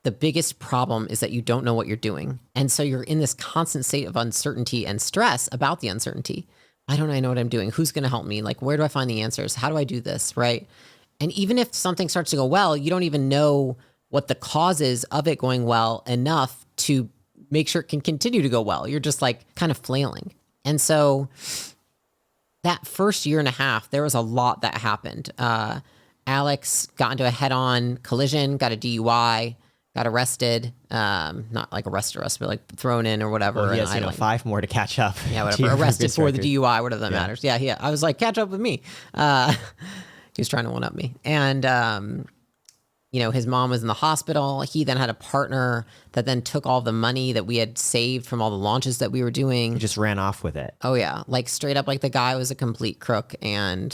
the biggest problem is that you don't know what you're doing. And so you're in this constant state of uncertainty and stress about the uncertainty. Why don't I know what I'm doing? Who's going to help me? Like, where do I find the answers? How do I do this? Right. And even if something starts to go well, you don't even know what the cause is of it going well enough to make sure it can continue to go well. You're just like kind of flailing. And so that first year and a half, there was a lot that happened. Alex got into a head-on collision, got a DUI, got arrested. Not like arrested, but like thrown in or whatever. Well, he has 5 more to catch up. Yeah, whatever. Arrested for the DUI, whatever that matters. Yeah. I was like, catch up with me. He was trying to one-up me. And, his mom was in the hospital. He then had a partner that then took all the money that we had saved from all the launches that we were doing. He just ran off with it. Oh, yeah. Like straight up, like the guy was a complete crook, and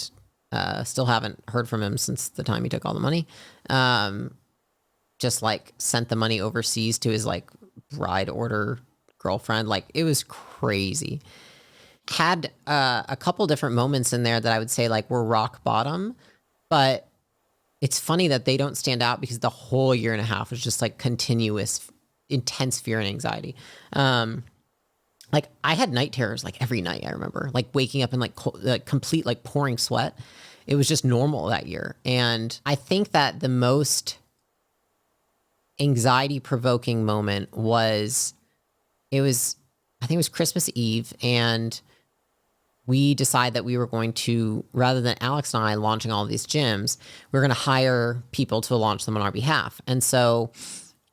still haven't heard from him since the time he took all the money. Just like sent the money overseas to his like bride order girlfriend. Like it was crazy. Had a couple different moments in there that I would say like were rock bottom, but it's funny that they don't stand out, because the whole year and a half was just like continuous, intense fear and anxiety. Like I had night terrors like every night. I remember like waking up in like complete like pouring sweat. It was just normal that year. And I think that the most anxiety provoking moment was, I think it was Christmas Eve, and we decided that we were going to, rather than Alex and I launching all of these gyms, we were going to hire people to launch them on our behalf. And so,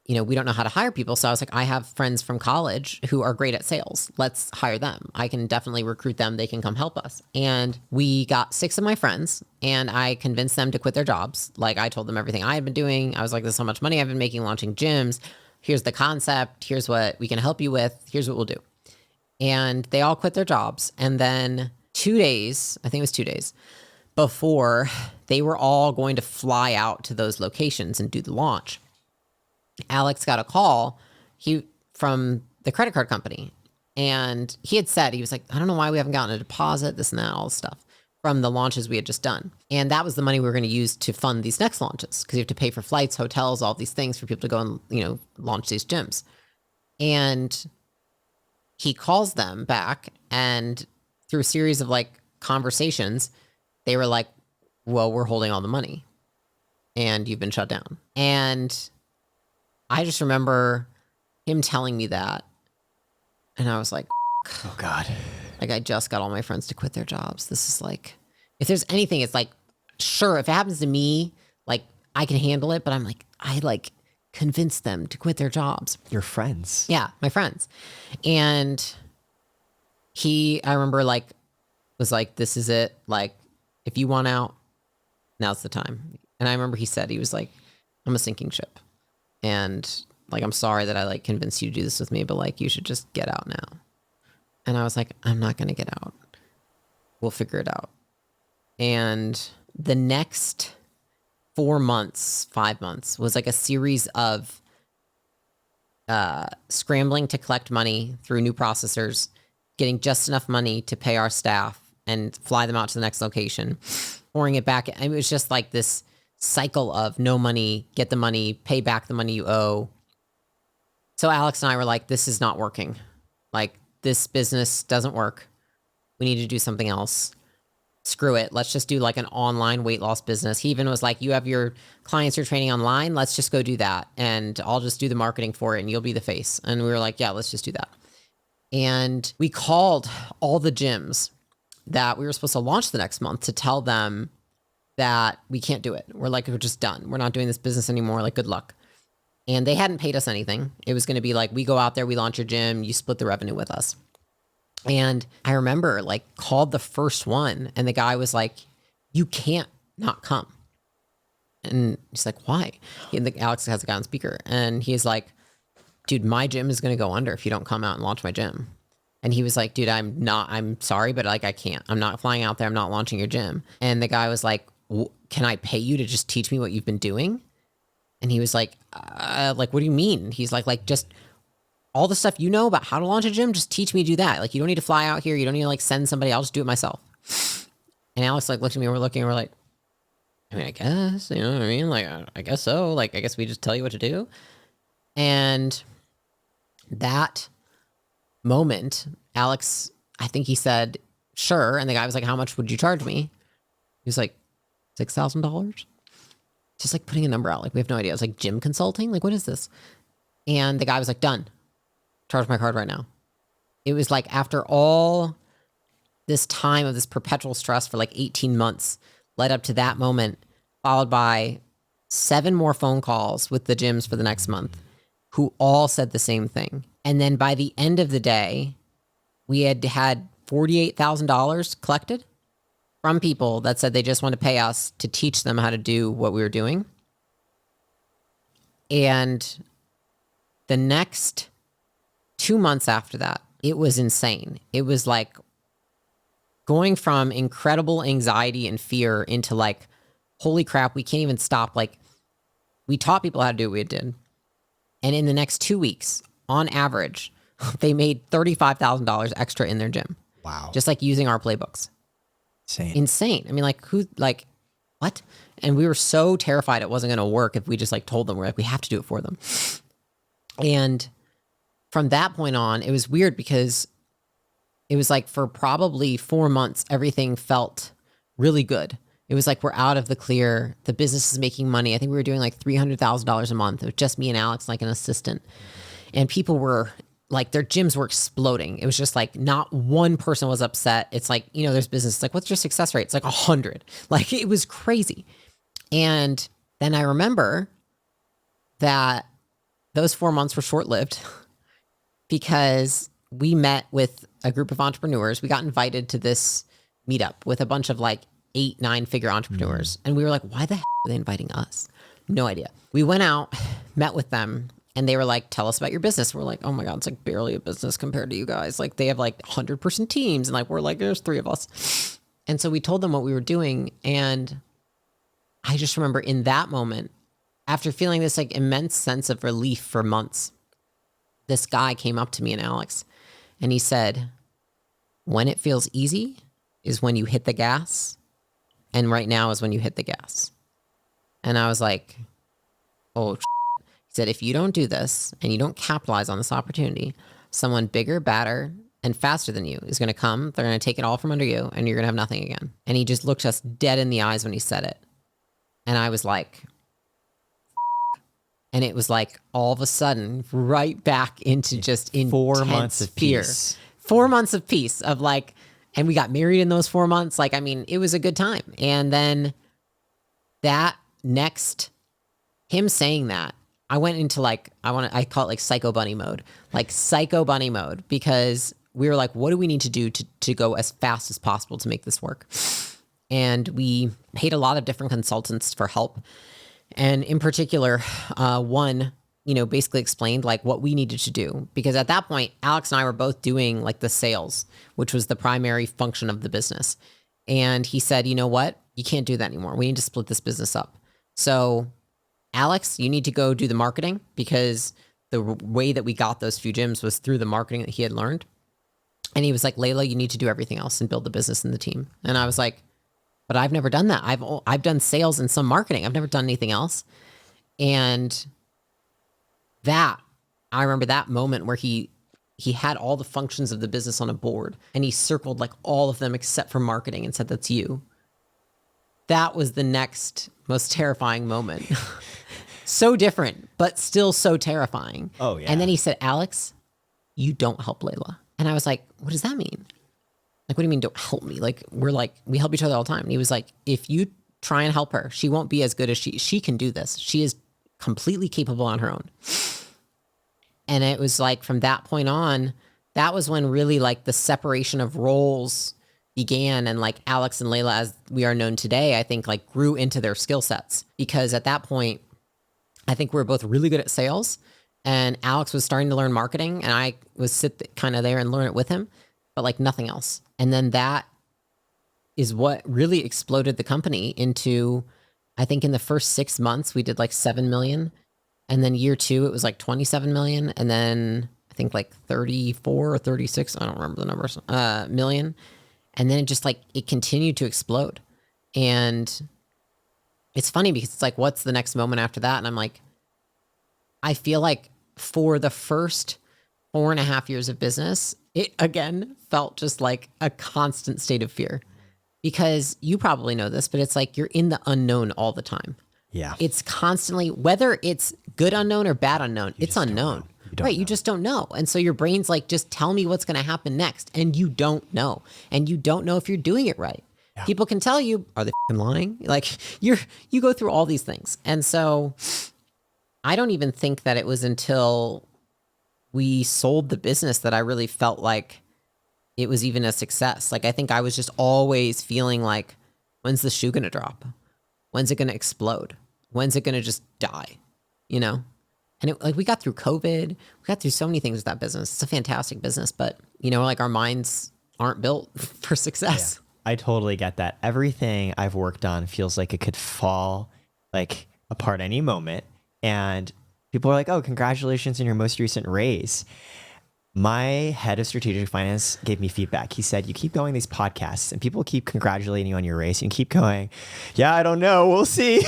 we don't know how to hire people. So I was like, I have friends from college who are great at sales. Let's hire them. I can definitely recruit them. They can come help us. And we got 6 of my friends, and I convinced them to quit their jobs. Like I told them everything I had been doing. I was like, this is how much money I've been making launching gyms. Here's the concept. Here's what we can help you with. Here's what we'll do. And they all quit their jobs. And then 2 days, I think it was 2 days before, they were all going to fly out to those locations and do the launch. Alex got a call from the credit card company, And he had said, he was like, I don't know why we haven't gotten a deposit, this and that, all this stuff from the launches we had just done. And that was the money we were going to use to fund these next launches, because you have to pay for flights, hotels, all these things for people to go and, launch these gyms. And he calls them back, and through a series of like conversations, they were like, well, we're holding all the money and you've been shut down. And I just remember him telling me that. And I was like, Oh God. like, I just got all my friends to quit their jobs. This is like, if there's anything, it's like, sure, if it happens to me, like I can handle it, but I'm like, I like convinced them to quit their jobs. Your friends. Yeah, my friends. And I remember like, was like, this is it. Like, if you want out, now's the time. And I remember he said, he was like, I'm a sinking ship. And like, I'm sorry that I like convinced you to do this with me, but like, you should just get out now. And I was like, I'm not going to get out. We'll figure it out. And the next 4 months, 5 months was like a series of scrambling to collect money through new processors, getting just enough money to pay our staff and fly them out to the next location, pouring it back. It was just like this cycle of no money, get the money, pay back the money you owe. So Alex and I were like, this is not working. Like, this business doesn't work. We need to do something else. Screw it. Let's just do like an online weight loss business. He even was like, you have your clients you're training online. Let's just go do that. And I'll just do the marketing for it and you'll be the face. And we were like, yeah, let's just do that. And we called all the gyms that we were supposed to launch the next month to tell them that we can't do it. We're like, we're just done. We're not doing this business anymore. Like, good luck. And they hadn't paid us anything. It was going to be like, we go out there, we launch your gym, you split the revenue with us. And I remember like called the first one and the guy was like, you can't not come. And he's like, why? Alex has a guy on speaker and he's like, dude, my gym is going to go under if you don't come out and launch my gym. And he was like, dude, I'm sorry, but like, I can't. I'm not flying out there. I'm not launching your gym. And the guy was like, can I pay you to just teach me what you've been doing? And he was like, what do you mean? He's like, just all the stuff you know about how to launch a gym, just teach me to do that. Like, you don't need to fly out here. You don't need to like send somebody. I'll just do it myself. And Alex like looked at me, we're looking, and we're like, I mean, I guess, you know what I mean? Like, I guess so. Like, I guess we just tell you what to do. And that moment, Alex, I think he said, sure. And the guy was like, how much would you charge me? He was like, $6,000. Just like putting a number out. Like, we have no idea. I was like, gym consulting? Like, what is this? And the guy was like, done. Charge my card right now. It was like after all this time of this perpetual stress for like 18 months led up to that moment, followed by 7 more phone calls with the gyms for the next month who all said the same thing. And then by the end of the day, we had $48,000 collected from people that said they just want to pay us to teach them how to do what we were doing. And the next 2 months after that, it was insane. It was like going from incredible anxiety and fear into like, holy crap, we can't even stop. Like, we taught people how to do what we did. And in the next 2 weeks, on average, they made $35,000 extra in their gym. Wow. Just like using our playbooks. Insane. I mean, like, what? And we were so terrified it wasn't going to work if we just like told them. We're like, we have to do it for them. And from that point on, it was weird because it was like for probably 4 months, everything felt really good. It was like, we're out of the clear. The business is making money. I think we were doing like $300,000 a month. It was just me and Alex, like an assistant. And people were like, their gyms were exploding. It was just like, not one person was upset. It's like, there's business. It's like, what's your success rate? It's like 100. Like, it was crazy. And then I remember that those 4 months were short-lived because we met with a group of entrepreneurs. We got invited to this meetup with a bunch of like 8-9 figure entrepreneurs. And we were like, why the hell are they inviting us? No idea. We went out, met with them, and they were like, tell us about your business. We're like, oh my God, it's like barely a business compared to you guys. Like, they have like 100-person teams. And like, we're like, there's 3 of us. And so we told them what we were doing. And I just remember in that moment, after feeling this like immense sense of relief for months, this guy came up to me and Alex And he said, when it feels easy is when you hit the gas. And right now is when you hit the gas. And I was like, oh, shit. He said, if you don't do this and you don't capitalize on this opportunity, someone bigger, badder, and faster than you is going to come. They're going to take it all from under you and you're going to have nothing again. And he just looked us dead in the eyes when he said it. And I was like, and it was like all of a sudden right back into just intense 4 months of fear. peace. 4 months of peace of like, and we got married in those 4 months. Like, I mean, it was a good time. And then that next, him saying that, I went into like, I call it like psycho bunny mode, because we were like, what do we need to do to go as fast as possible to make this work? And we paid a lot of different consultants for help. And in particular, one, basically explained like what we needed to do. Because at that point, Alex and I were both doing like the sales, which was the primary function of the business. And he said, you know what? You can't do that anymore. We need to split this business up. So Alex, you need to go do the marketing, because the way that we got those few gyms was through the marketing that he had learned. And he was like, Leila, you need to do everything else and build the business and the team. And I was like, but I've never done that. I've done sales and some marketing. I've never done anything else. And I remember that moment where he had all the functions of the business on a board and he circled like all of them except for marketing and said, that's you. That was the next most terrifying moment. So different, but still so terrifying. Oh, yeah. And then he said, Alex, you don't help Leila. And I was like, what does that mean? Like, what do you mean don't help me? Like, we help each other all the time. And he was like, if you try and help her, she won't be as good as she can do this. She is completely capable on her own. And it was like, from that point on, that was when really like the separation of roles began. And like Alex and Leila, as we are known today, I think like grew into their skill sets, because at that point, I think we were both really good at sales, and Alex was starting to learn marketing, and I was sit kind of there and learn it with him, but like nothing else. And then that is what really exploded the company into, I think in the first 6 months, we did like 7 million. And then year 2, it was like 27 million. And then I think like 34 or 36, I don't remember the numbers, million. And then it just like, it continued to explode. And it's funny because it's like, what's the next moment after that? And I'm like, I feel like for the first 4.5 years of business, it again felt just like a constant state of fear, because you probably know this, but it's like you're in the unknown all the time. Yeah. It's constantly, whether it's good unknown or bad unknown, it's unknown. Right. You just don't know. And so your brain's like, just tell me what's going to happen next. And you don't know. And you don't know if you're doing it right. Yeah. People can tell you, are they f***ing lying? Like you go through all these things. And so I don't even think that it was until we sold the business that I really felt like it was even a success. Like, I think I was just always feeling like, when's the shoe going to drop? When's it going to explode? When's it going to just die? And we got through COVID. We got through so many things with that business. It's a fantastic business, but like our minds aren't built for success. Yeah. I totally get that. Everything I've worked on feels like it could fall like apart any moment. And people are like, oh, congratulations on your most recent raise. My head of strategic finance gave me feedback. He said, you keep going these podcasts and people keep congratulating you on your race. And keep going, yeah, I don't know. We'll see.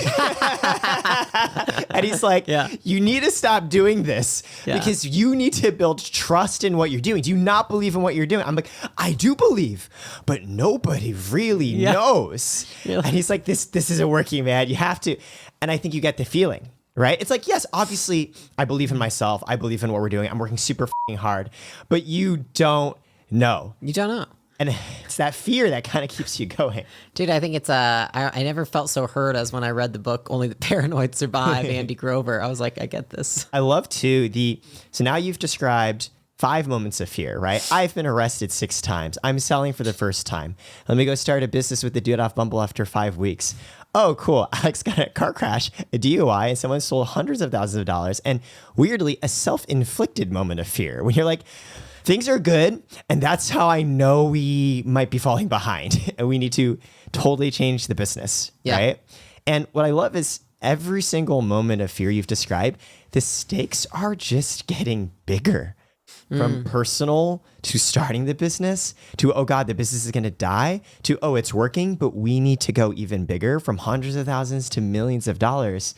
And he's like, yeah, you need to stop doing this because you need to build trust in what you're doing. Do you not believe in what you're doing? I'm like, I do believe, but nobody really knows. And he's like, this isn't working, man. You have to. And I think you get the feeling. Right? It's like, yes, obviously I believe in myself. I believe in what we're doing. I'm working super f***ing hard, but you don't know. You don't know. And it's that fear that kind of keeps you going. Dude, I think it's, I never felt so hurt as when I read the book, Only the Paranoid Survive, Andy Grover. I was like, I get this. I love too, so now you've described 5 moments of fear, right? I've been arrested 6 times. I'm selling for the first time. Let me go start a business with the dude off Bumble after 5 weeks. Oh, cool. Alex got a car crash, a DUI, and someone stole hundreds of thousands of dollars. And weirdly, a self-inflicted moment of fear when you're like, things are good. And that's how I know we might be falling behind. And we need to totally change the business, right? And what I love is every single moment of fear you've described, the stakes are just getting bigger. from personal to starting the business to, oh God, the business is going to die to, oh, it's working, but we need to go even bigger, from hundreds of thousands to millions of dollars.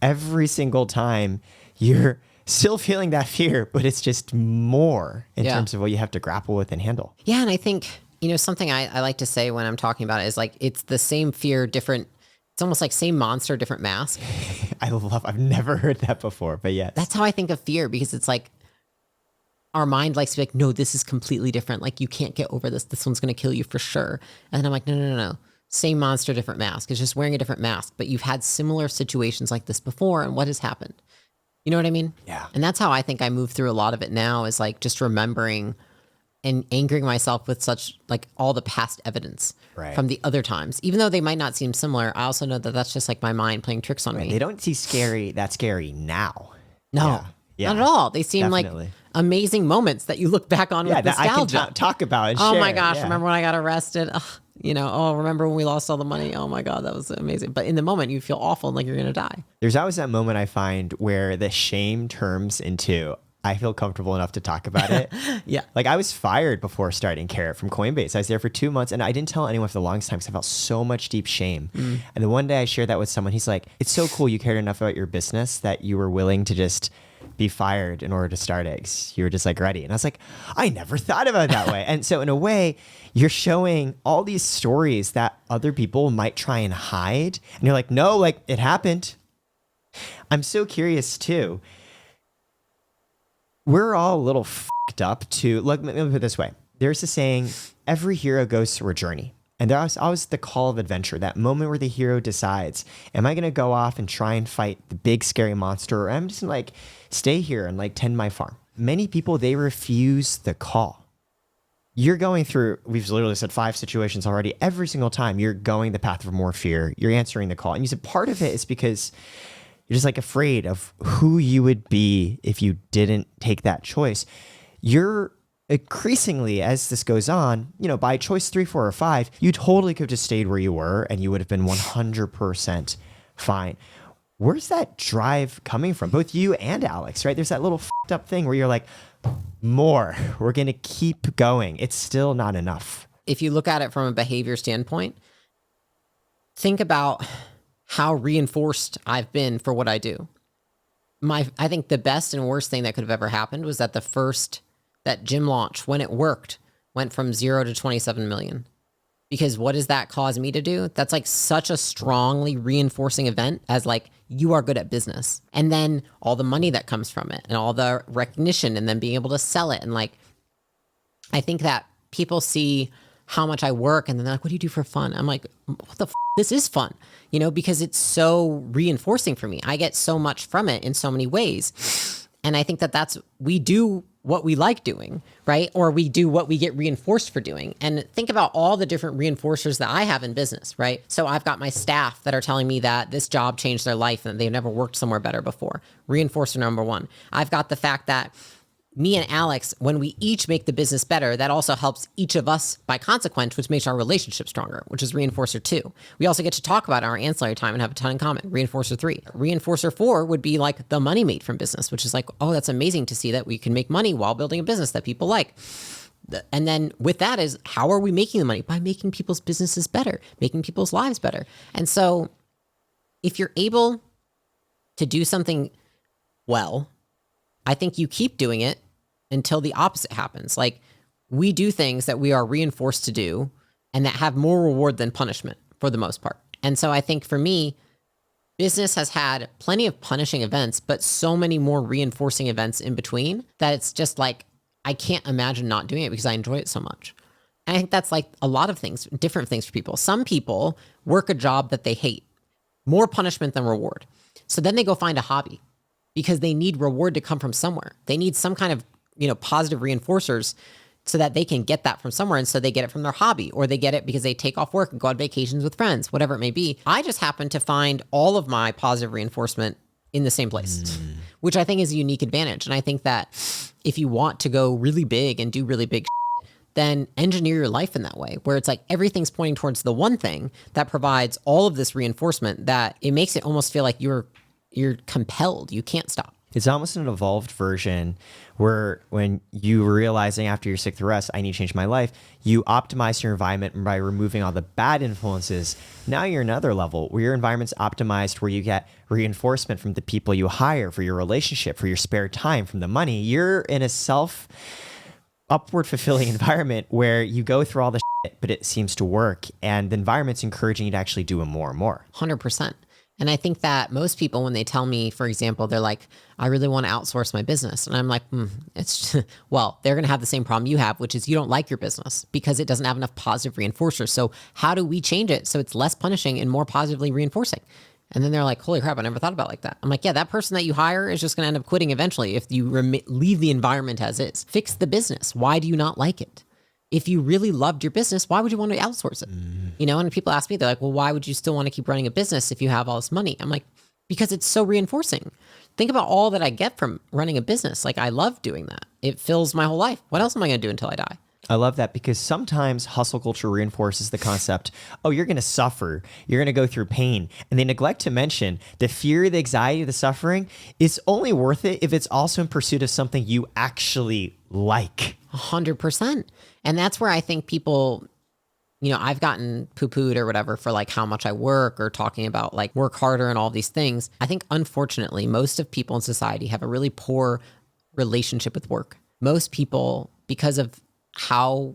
Every single time you're still feeling that fear, but it's just more in terms of what you have to grapple with and handle. Yeah. And I think, something I like to say when I'm talking about it is like, it's the same fear, different, it's almost like same monster, different mask. I've never heard that before, but yes. That's how I think of fear, because it's like our mind likes to be like, no, this is completely different. Like, you can't get over this. This one's going to kill you for sure. And then I'm like, no. Same monster, different mask. It's just wearing a different mask, but you've had similar situations like this before. And what has happened? You know what I mean? Yeah. And that's how I think I move through a lot of it now, is like just remembering and anchoring myself with such like all the past evidence from the other times. Even though they might not seem similar, I also know that that's just like my mind playing tricks on me. They don't see that scary now. No, not at all. They seem like amazing moments that you look back on with nostalgia. That I can talk about and share. Oh my gosh, remember when I got arrested? Remember when we lost all the money? Oh my God, that was amazing. But in the moment, you feel awful and like you're going to die. There's always that moment I find where the shame turns into, I feel comfortable enough to talk about it. Yeah. Like, I was fired before starting Karat from Coinbase. I was there for 2 months and I didn't tell anyone for the longest time because I felt so much deep shame. And then one day I shared that with someone. He's like, it's so cool you cared enough about your business that you were willing to just be fired in order to start it. 'Cause you were just like ready. And I was like, I never thought about it that way. And so in a way, you're showing all these stories that other people might try and hide. And you're like, no, like, it happened. I'm so curious too. We're all a little fucked up to, look, let me put it this way. There's a saying, every hero goes through a journey. And there's always the call of adventure, that moment where the hero decides, am I going to go off and try and fight the big scary monster, or am I just going to like stay here and like tend my farm? Many people, they refuse the call. You're going through, we've literally said 5 situations already. Every single time you're going the path of more fear, you're answering the call. And you said part of it is because you're just like afraid of who you would be if you didn't take that choice. You're increasingly, as this goes on, by choice 3, 4, or 5, you totally could have just stayed where you were and you would have been 100% fine. Where's that drive coming from? Both you and Alex, right? There's that little fucked up thing where you're like, more, we're going to keep going. It's still not enough. If you look at it from a behavior standpoint, think about how reinforced I've been for what I do. I think the best and worst thing that could have ever happened was that that gym launch, when it worked, went from 0 to 27 million. Because what does that cause me to do? That's like such a strongly reinforcing event as like, you are good at business. And then all the money that comes from it and all the recognition and then being able to sell it. And like, I think that people see how much I work and then they're like, what do you do for fun? I'm like, what the this is fun, because it's so reinforcing for me. I get so much from it in so many ways. And I think that we do what we like doing, right? Or we do what we get reinforced for doing. And think about all the different reinforcers that I have in business, right? So I've got my staff that are telling me that this job changed their life and they've never worked somewhere better before. Reinforcer number 1. I've got the fact that me and Alex, when we each make the business better, that also helps each of us by consequence, which makes our relationship stronger, which is reinforcer 2. We also get to talk about our ancillary time and have a ton in common. Reinforcer 3. Reinforcer 4 would be like the money made from business, which is like, oh, that's amazing to see that we can make money while building a business that people like. And then with that is, how are we making the money? By making people's businesses better, making people's lives better. And so if you're able to do something well, I think you keep doing it until the opposite happens. Like, we do things that we are reinforced to do and that have more reward than punishment for the most part. And so I think for me, business has had plenty of punishing events, but so many more reinforcing events in between that it's just like, I can't imagine not doing it because I enjoy it so much. And I think that's like a lot of things, different things for people. Some people work a job that they hate, more punishment than reward. So then they go find a hobby because they need reward to come from somewhere. They need some kind of positive reinforcers so that they can get that from somewhere. And so they get it from their hobby, or they get it because they take off work and go on vacations with friends, whatever it may be. I just happen to find all of my positive reinforcement in the same place, which I think is a unique advantage. And I think that if you want to go really big and do really big then engineer your life in that way, where it's like everything's pointing towards the one thing that provides all of this reinforcement that it makes it almost feel like you're compelled. You can't stop. It's almost an evolved version where when you realizing after your sixth arrest, I need to change my life, you optimize your environment by removing all the bad influences. Now you're another level where your environment's optimized, where you get reinforcement from the people you hire for your relationship, for your spare time, from the money. You're in a upward fulfilling environment where you go through all the shit, but it seems to work. And the environment's encouraging you to actually do it more and more. 100%. And I think that most people, when they tell me, for example, they're like, I really want to outsource my business. And I'm like, well, they're going to have the same problem you have, which is you don't like your business because it doesn't have enough positive reinforcers. So how do we change it so it's less punishing and more positively reinforcing? And then they're like, holy crap, I never thought about it like that. I'm like, yeah, that person that you hire is just going to end up quitting eventually if you leave the environment as is. Fix the business. Why do you not like it? If you really loved your business, why would you want to outsource it? You know, and people ask me, they're like, well, why would you still want to keep running a business if you have all this money? I'm like, because it's so reinforcing. Think about all that I get from running a business. Like, I love doing that. It fills my whole life. What else am I going to do until I die? I love that because sometimes hustle culture reinforces the concept, oh, you're going to suffer. You're going to go through pain. And they neglect to mention the fear, the anxiety, the suffering is only worth it if it's also in pursuit of something you actually like. 100%. And that's where I think people, you know, I've gotten poo-pooed or whatever for like how much I work or talking about like work harder and all these things. I think unfortunately, most of people in society have a really poor relationship with work. Most people, because of how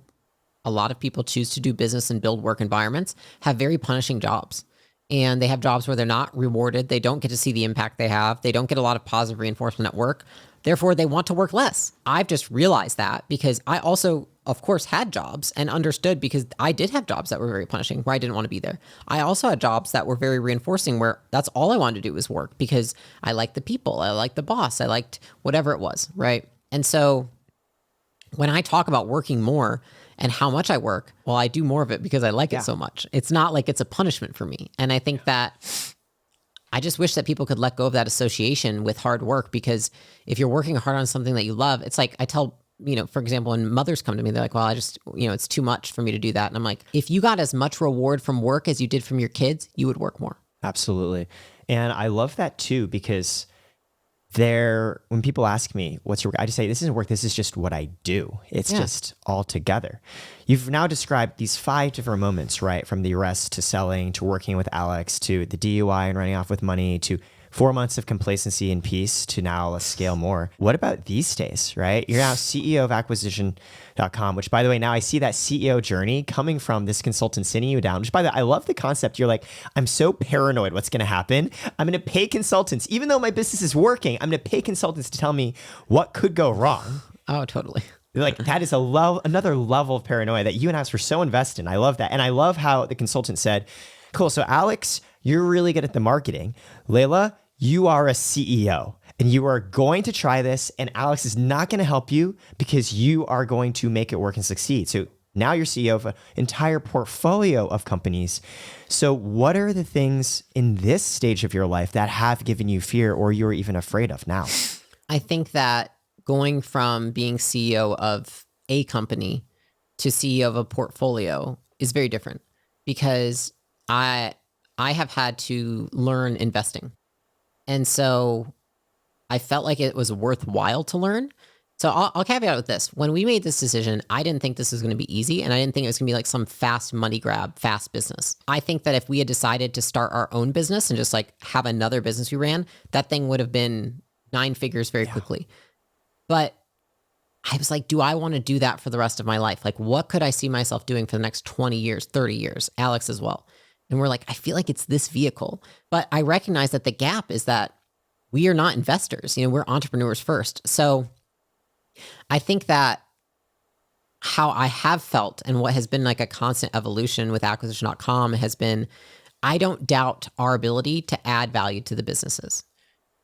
a lot of people choose to do business and build work environments, have very punishing jobs. And they have jobs where they're not rewarded. They don't get to see the impact they have. They don't get a lot of positive reinforcement at work. Therefore, they want to work less. I've just realized that because I also, of course, had jobs and understood because I did have jobs that were very punishing where I didn't want to be there. I also had jobs that were very reinforcing where that's all I wanted to do was work because I liked the people, I liked the boss, I liked whatever it was, right? And so when I talk about working more and how much I work, well, I do more of it because I like it so much. It's not like it's a punishment for me. And I think that I just wish that people could let go of that association with hard work, because if you're working hard on something that you love, it's like I tell, you know, for example, when mothers come to me, they're like, well, I just, you know, it's too much for me to do that. And I'm like, if you got as much reward from work as you did from your kids, you would work more. Absolutely. And I love that too, because when people ask me, what's your work? I just say, this isn't work. This is just what I do. It's just all together. You've now described these 5 different moments, right? From the arrest to selling, to working with Alex, to the DUI and running off with money, to 4 months of complacency and peace, to now let's scale more. What about these days, right? You're now CEO of acquisition.com, which by the way, now I see that CEO journey coming from this consultant sitting you down, which by the way, I love the concept. You're like, I'm so paranoid what's going to happen. I'm going to pay consultants, even though my business is working, I'm going to pay consultants to tell me what could go wrong. Oh, totally. Like that is another level of paranoia that you and Alex were so invested in. I love that. And I love how the consultant said, cool. So Alex, you're really good at the marketing. Leila, you are a CEO and you are going to try this, and Alex is not going to help you because you are going to make it work and succeed. So now you're CEO of an entire portfolio of companies. So what are the things in this stage of your life that have given you fear or you're even afraid of now? I think that going from being CEO of a company to CEO of a portfolio is very different, because I have had to learn investing. And so I felt like it was worthwhile to learn. So I'll caveat with this. When we made this decision, I didn't think this was going to be easy, and I didn't think it was going to be like some fast money grab, fast business. I think that if we had decided to start our own business and just like have another business we ran, that thing would have been 9 figures very quickly. But I was like, do I want to do that for the rest of my life? Like, what could I see myself doing for the next 20 years, 30 years? Alex as well. And we're like, I feel like it's this vehicle. But I recognize that the gap is that we are not investors. You know, we're entrepreneurs first. So I think that how I have felt and what has been like a constant evolution with acquisition.com has been, I don't doubt our ability to add value to the businesses.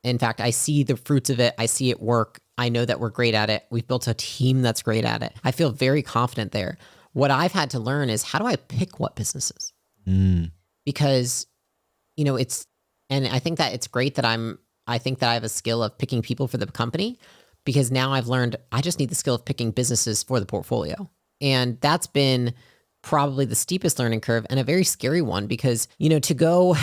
In fact, I see the fruits of it. I see it work. I know that we're great at it. We've built a team that's great at it. I feel very confident there. What I've had to learn is, how do I pick what businesses? Because, you know, and I think that it's great that I think that I have a skill of picking people for the company, because now I've learned I just need the skill of picking businesses for the portfolio. And that's been probably the steepest learning curve and a very scary one, because, you know, to go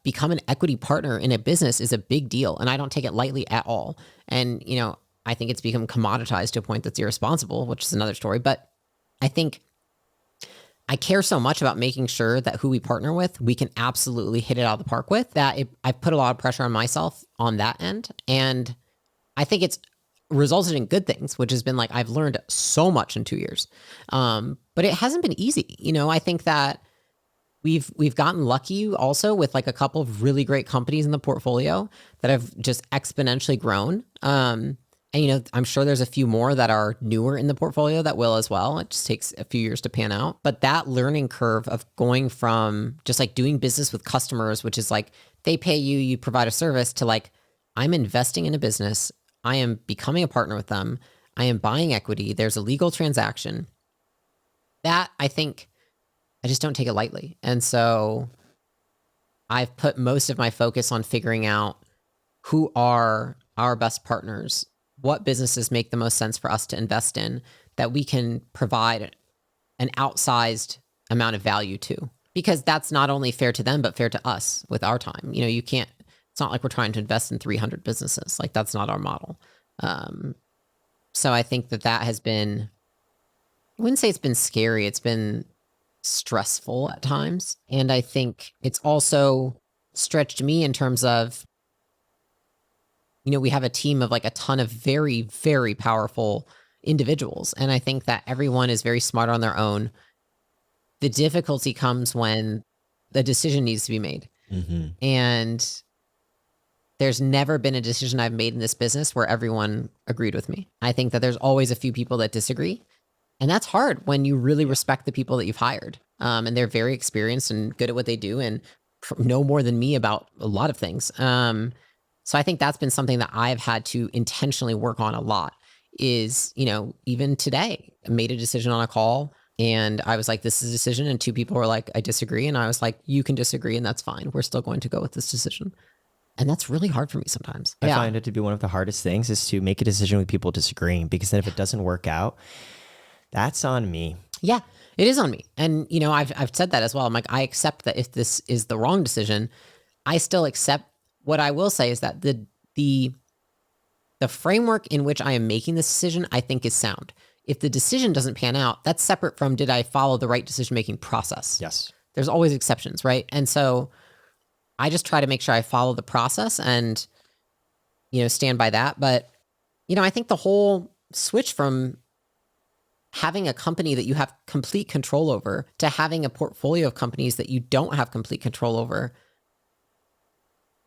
become an equity partner in a business is a big deal. And I don't take it lightly at all. And, I think it's become commoditized to a point that's irresponsible, which is another story. But I think I care so much about making sure that who we partner with, we can absolutely hit it out of the park with, that I put a lot of pressure on myself on that end. And I think it's resulted in good things, which has been like, I've learned so much in 2 years. But it hasn't been easy. I think that we've gotten lucky also with like a couple of really great companies in the portfolio that have just exponentially grown. And, I'm sure there's a few more that are newer in the portfolio that will as well. It just takes a few years to pan out. But that learning curve of going from just like doing business with customers, which is like they pay you, you provide a service, to like, I'm investing in a business. I am becoming a partner with them. I am buying equity. There's a legal transaction. That, I think, I just don't take it lightly. And so I've put most of my focus on figuring out who are our best partners, what businesses make the most sense for us to invest in, that we can provide an outsized amount of value to. Because that's not only fair to them, but fair to us with our time. You can't, it's not like we're trying to invest in 300 businesses. Like, that's not our model. So I think that has been, I wouldn't say it's been scary. It's been stressful at times. And I think it's also stretched me in terms of, we have a team of like a ton of very, very powerful individuals. And I think that everyone is very smart on their own. The difficulty comes when the decision needs to be made. Mm-hmm. And there's never been a decision I've made in this business where everyone agreed with me. I think that there's always a few people that disagree. And that's hard when you really respect the people that you've hired. And they're very experienced and good at what they do and know more than me about a lot of things. So I think that's been something that I've had to intentionally work on a lot is, even today, I made a decision on a call and I was like, this is a decision. And 2 people were like, I disagree. And I was like, you can disagree and that's fine. We're still going to go with this decision. And that's really hard for me sometimes. I find it to be one of the hardest things is to make a decision with people disagreeing, because then if it doesn't work out, that's on me. Yeah, it is on me. And, I've said that as well. I'm like, I accept that if this is the wrong decision, I still accept. What I will say is that the framework in which I am making this decision, I think, is sound. If the decision doesn't pan out, that's separate from did I follow the right decision-making process? Yes. There's always exceptions, right? And so I just try to make sure I follow the process and, stand by that. But, I think the whole switch from having a company that you have complete control over to having a portfolio of companies that you don't have complete control over,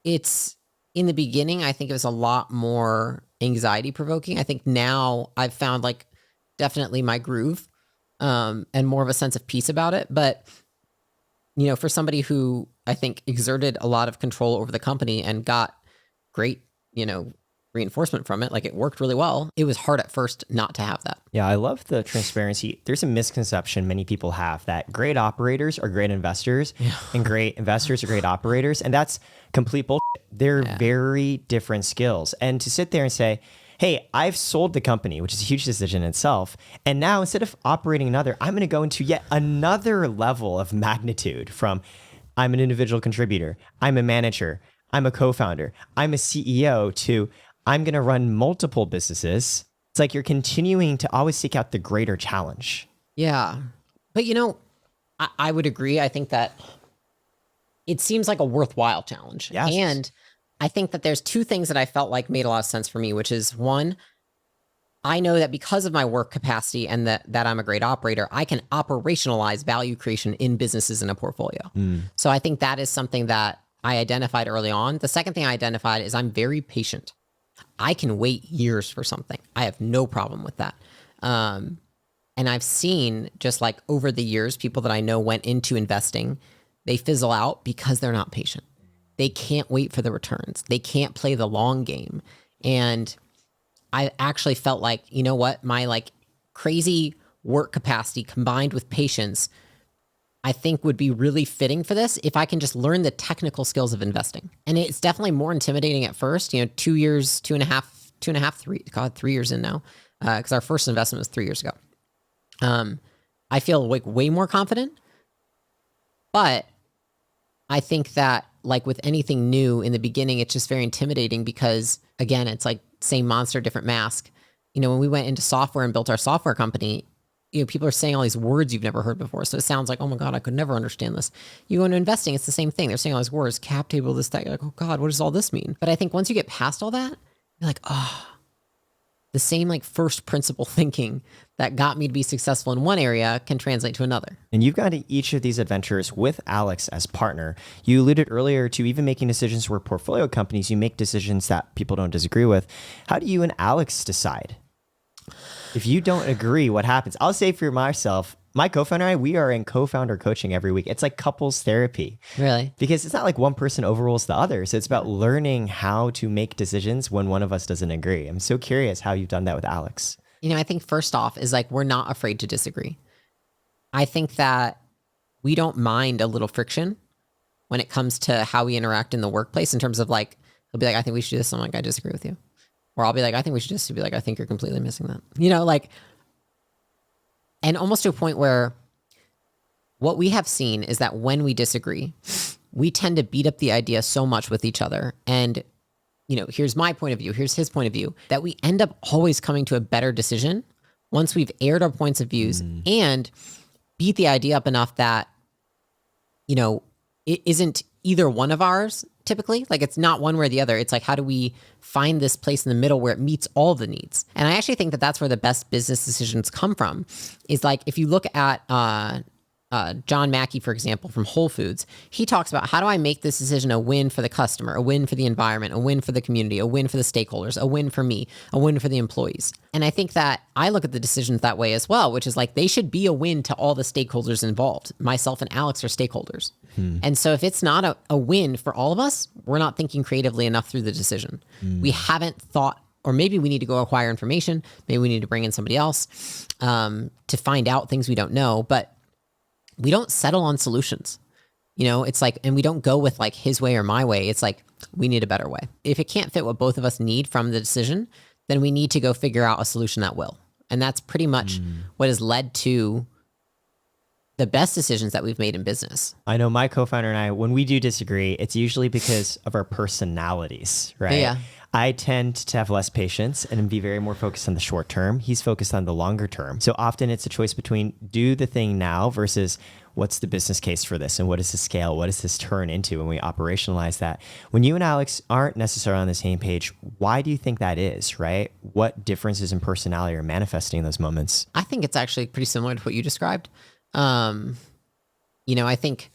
it's, in the beginning, I think it was a lot more anxiety provoking. I think now I've found like definitely my groove, and more of a sense of peace about it. But, for somebody who I think exerted a lot of control over the company and got great, reinforcement from it, like it worked really well, it was hard at first not to have that. Yeah, I love the transparency. There's a misconception many people have that great operators are great investors and great investors are great operators. And that's complete bullshit. They're very different skills. And to sit there and say, hey, I've sold the company, which is a huge decision in itself. And now instead of operating another, I'm going to go into yet another level of magnitude from I'm an individual contributor, I'm a manager, I'm a co-founder, I'm a CEO, to I'm going to run multiple businesses. It's like you're continuing to always seek out the greater challenge. Yeah. But, I would agree. I think that it seems like a worthwhile challenge. Yes. And I think that there's 2 things that I felt like made a lot of sense for me, which is, one, I know that because of my work capacity and that I'm a great operator, I can operationalize value creation in businesses in a portfolio. So I think that is something that I identified early on. The second thing I identified is I'm very patient. I can wait years for something. I have no problem with that. And I've seen, just like over the years, people that I know went into investing, they fizzle out because they're not patient. They can't wait for the returns. They can't play the long game. And I actually felt like, my like crazy work capacity combined with patience, I think would be really fitting for this if I can just learn the technical skills of investing. And it's definitely more intimidating at first, 2 years, 2.5, 3 years in now, because our first investment was 3 years ago. I feel like way more confident, but I think that like with anything new in the beginning, it's just very intimidating because again, it's like same monster, different mask. You know, when we went into software and built our software company, you know, people are saying all these words you've never heard before. So it sounds like, oh my God, I could never understand this. You go into investing, it's the same thing. They're saying all these words, cap table, this, that. You're like, oh God, what does all this mean? But I think once you get past all that, you're like, oh, the same like first principle thinking that got me to be successful in one area can translate to another. And you've gone to each of these adventures with Alex as partner. You alluded earlier to even making decisions where portfolio companies, you make decisions that people don't disagree with. How do you and Alex decide? If you don't agree, what happens? I'll say for myself, my co-founder and I, we are in co-founder coaching every week. It's like couples therapy. Really? Because it's not like one person overrules the other. So it's about learning how to make decisions when one of us doesn't agree. I'm so curious how you've done that with Alex. You know, I think first off is like, we're not afraid to disagree. I think that we don't mind a little friction when it comes to how we interact in the workplace in terms of like, he'll be like, I think we should do this. I'm like, I disagree with you. Or I'll be like, I think we should just be like, I think you're completely missing that. You know, like, and almost to a point where what we have seen is that when we disagree, we tend to beat up the idea so much with each other. And, you know, here's my point of view, here's his point of view, that we end up always coming to a better decision once we've aired our points of views and beat the idea up enough that, you know, it isn't either one of ours typically. Like it's not one way or the other. It's like, how do we find this place in the middle where it meets all the needs? And I actually think that that's where the best business decisions come from is like, if you look at John Mackey, for example, from Whole Foods, he talks about how do I make this decision a win for the customer, a win for the environment, a win for the community, a win for the stakeholders, a win for me, a win for the employees. And I think that I look at the decisions that way as well, which is like they should be a win to all the stakeholders involved. Myself and Alex are stakeholders. And so if it's not a win for all of us, we're not thinking creatively enough through the decision. We haven't thought, or maybe we need to go acquire information. Maybe we need to bring in somebody else to find out things we don't know. But we don't settle on solutions. You know, it's like, and we don't go with like his way or my way. It's like, we need a better way. If it can't fit what both of us need from the decision, then we need to go figure out a solution that will. And that's pretty much what has led to the best decisions that we've made in business. I know my co-founder and I, when we do disagree, it's usually because of our personalities, right? Yeah. I tend to have less patience and be very more focused on the short term. He's focused on the longer term. So often it's a choice between do the thing now versus what's the business case for this and what is the scale? What does this turn into when we operationalize that? When you and Alex aren't necessarily on the same page, why do you think that is, right? What differences in personality are manifesting in those moments? I think it's actually pretty similar to what you described. You know, I think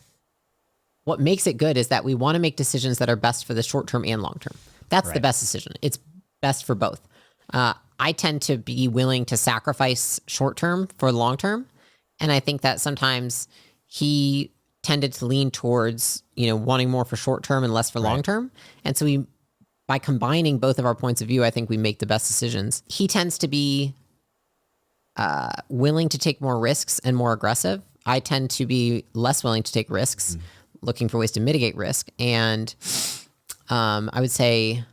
what makes it good is that we want to make decisions that are best for the short term and long term. That's the best decision. It's best for both. I tend to be willing to sacrifice short term for the long term. And I think that sometimes he tended to lean towards, you know, wanting more for short term and less for long term. And so by combining both of our points of view, I think we make the best decisions. He tends to be willing to take more risks and more aggressive. I tend to be less willing to take risks, looking for ways to mitigate risk. And I would say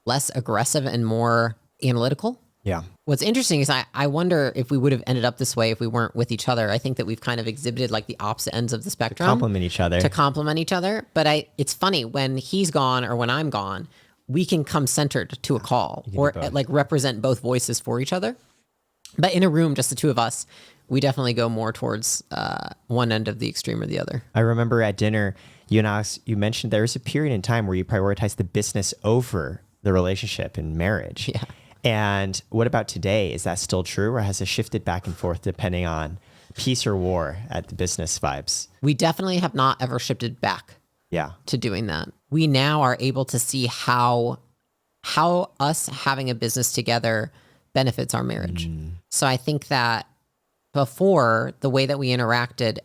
less aggressive and more analytical. Yeah. What's interesting is I wonder if we would have ended up this way if we weren't with each other. I think that we've kind of exhibited like the opposite ends of the spectrum. Complement each other. To complement each other. But it's funny, when he's gone or when I'm gone, we can come centered to a call or like represent both voices for each other. But in a room, just the two of us, we definitely go more towards one end of the extreme or the other. I remember at dinner, you and Alex, you mentioned there was a period in time where you prioritized the business over the relationship and marriage. Yeah. And what about today? Is that still true, or has it shifted back and forth depending on peace or war at the business vibes? We definitely have not ever shifted back to doing that. We now are able to see how us having a business together benefits our marriage. So I think that before, the way that we interacted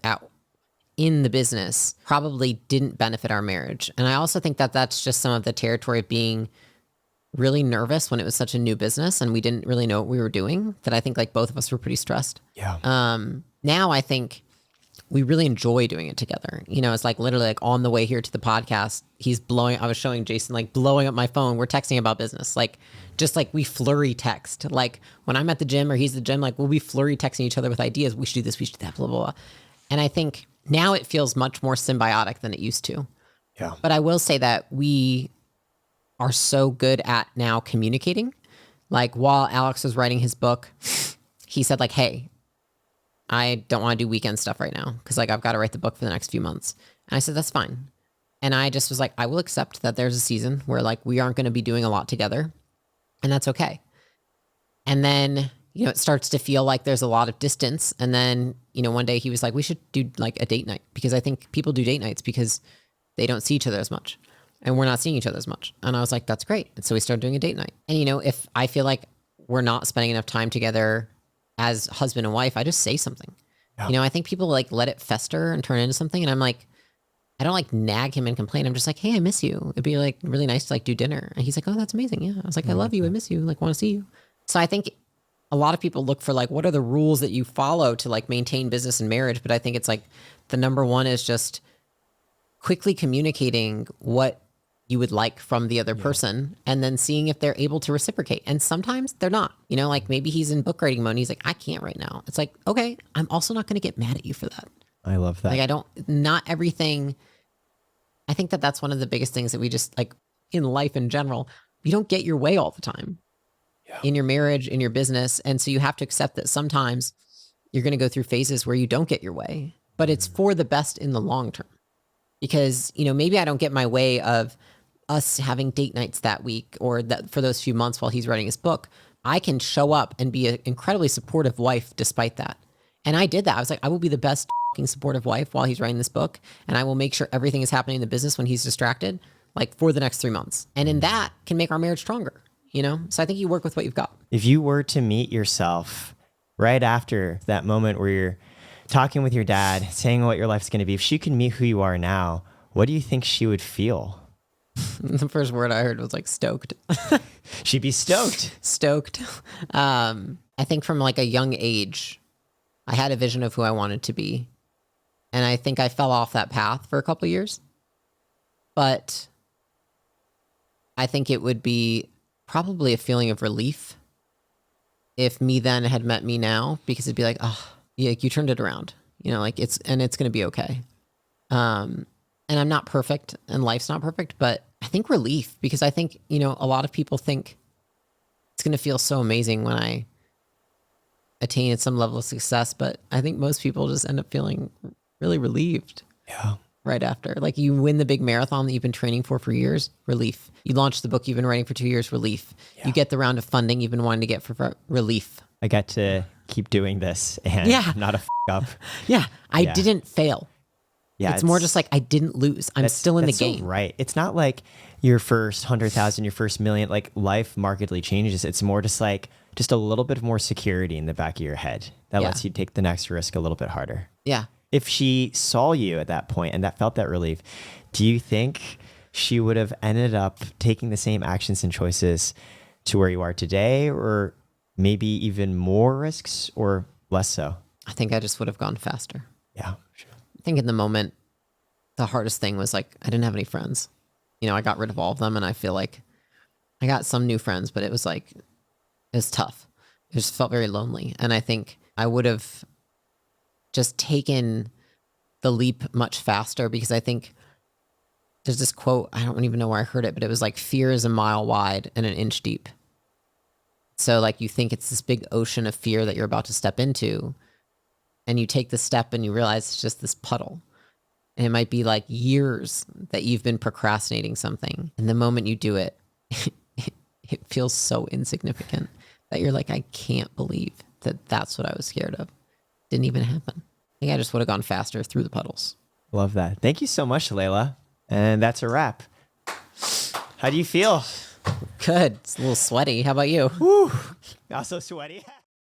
in the business probably didn't benefit our marriage. And I also think that that's just some of the territory of being really nervous when it was such a new business and we didn't really know what we were doing, that I think like both of us were pretty stressed. Yeah. Now I think we really enjoy doing it together. You know, it's like literally like on the way here to the podcast, I was showing Jason like blowing up my phone. We're texting about business. Like just like we flurry text. Like when I'm at the gym or he's at the gym, like we'll be flurry texting each other with ideas. We should do this, we should do that, blah, blah, blah. And I think now it feels much more symbiotic than it used to. Yeah. But I will say that we are so good at now communicating. Like while Alex was writing his book, he said like, hey, I don't want to do weekend stuff right now because like I've got to write the book for the next few months. And I said, that's fine. And I just was like, I will accept that there's a season where like we aren't going to be doing a lot together, and that's okay. And then, you know, it starts to feel like there's a lot of distance. And then, you know, one day he was like, we should do like a date night, because I think people do date nights because they don't see each other as much and we're not seeing each other as much. And I was like, that's great. And so we started doing a date night. And, you know, if I feel like we're not spending enough time together as husband and wife, I just say something. Yeah. You know, I think people like let it fester and turn into something. And I'm like, I don't like nag him and complain. I'm just like, hey, I miss you. It'd be like really nice to like do dinner. And he's like, oh, that's amazing. Yeah. I was like, I love you. I miss you. Like, want to see you. So I think a lot of people look for like, what are the rules that you follow to like maintain business and marriage? But I think it's like the number one is just quickly communicating what you would like from the other person, and then seeing if they're able to reciprocate. And sometimes they're not, you know, like maybe he's in book writing mode and he's like, I can't right now. It's like, okay, I'm also not going to get mad at you for that. I love that. Like not everything. I think that that's one of the biggest things that we just like in life in general, you don't get your way all the time in your marriage, in your business. And so you have to accept that sometimes you're going to go through phases where you don't get your way, but it's for the best in the long term. Because, you know, maybe I don't get my way of us having date nights that week or that for those few months while he's writing his book. I can show up and be an incredibly supportive wife despite that. And I did that. I was like, I will be the best supportive wife while he's writing this book. And I will make sure everything is happening in the business when he's distracted, like for the next 3 months. And in that can make our marriage stronger, you know? So I think you work with what you've got. If you were to meet yourself right after that moment where you're talking with your dad, saying what your life's going to be, if she could meet who you are now, what do you think she would feel? The first word I heard was like stoked. She'd be stoked. Stoked. I think from like a young age, I had a vision of who I wanted to be. And I think I fell off that path for a couple of years. But I think it would be probably a feeling of relief if me then had met me now, because it'd be like, oh, yeah, you turned it around. You know, like it's going to be okay. And I'm not perfect and life's not perfect, but I think relief, because I think, you know, a lot of people think it's going to feel so amazing when I attain some level of success. But I think most people just end up feeling really relieved right after. Like you win the big marathon that you've been training for years, relief. You launch the book you've been writing for 2 years, relief. Yeah. You get the round of funding you've been wanting to get for relief. I got to keep doing this and not up. I didn't fail. Yeah, it's more just like I didn't lose. I'm still in the game. So right. It's not like your first 100,000, your first million, like life markedly changes. It's more just like just a little bit more security in the back of your head that lets you take the next risk a little bit harder. Yeah. If she saw you at that point and that felt that relief, do you think she would have ended up taking the same actions and choices to where you are today, or maybe even more risks or less so? I think I just would have gone faster. Yeah, sure. I think in the moment, the hardest thing was like, I didn't have any friends. You know, I got rid of all of them, and I feel like I got some new friends, but it was like, it was tough. It just felt very lonely. And I think I would have just taken the leap much faster, because I think there's this quote, I don't even know where I heard it, but it was like, fear is a mile wide and an inch deep. So like you think it's this big ocean of fear that you're about to step into, and you take the step and you realize it's just this puddle. And it might be like years that you've been procrastinating something. And the moment you do it, it feels so insignificant that you're like, I can't believe that that's what I was scared of. Didn't even happen. I think I just would have gone faster through the puddles. Love that. Thank you so much, Leila. And that's a wrap. How do you feel? Good. It's a little sweaty. How about you? Woo. Also sweaty.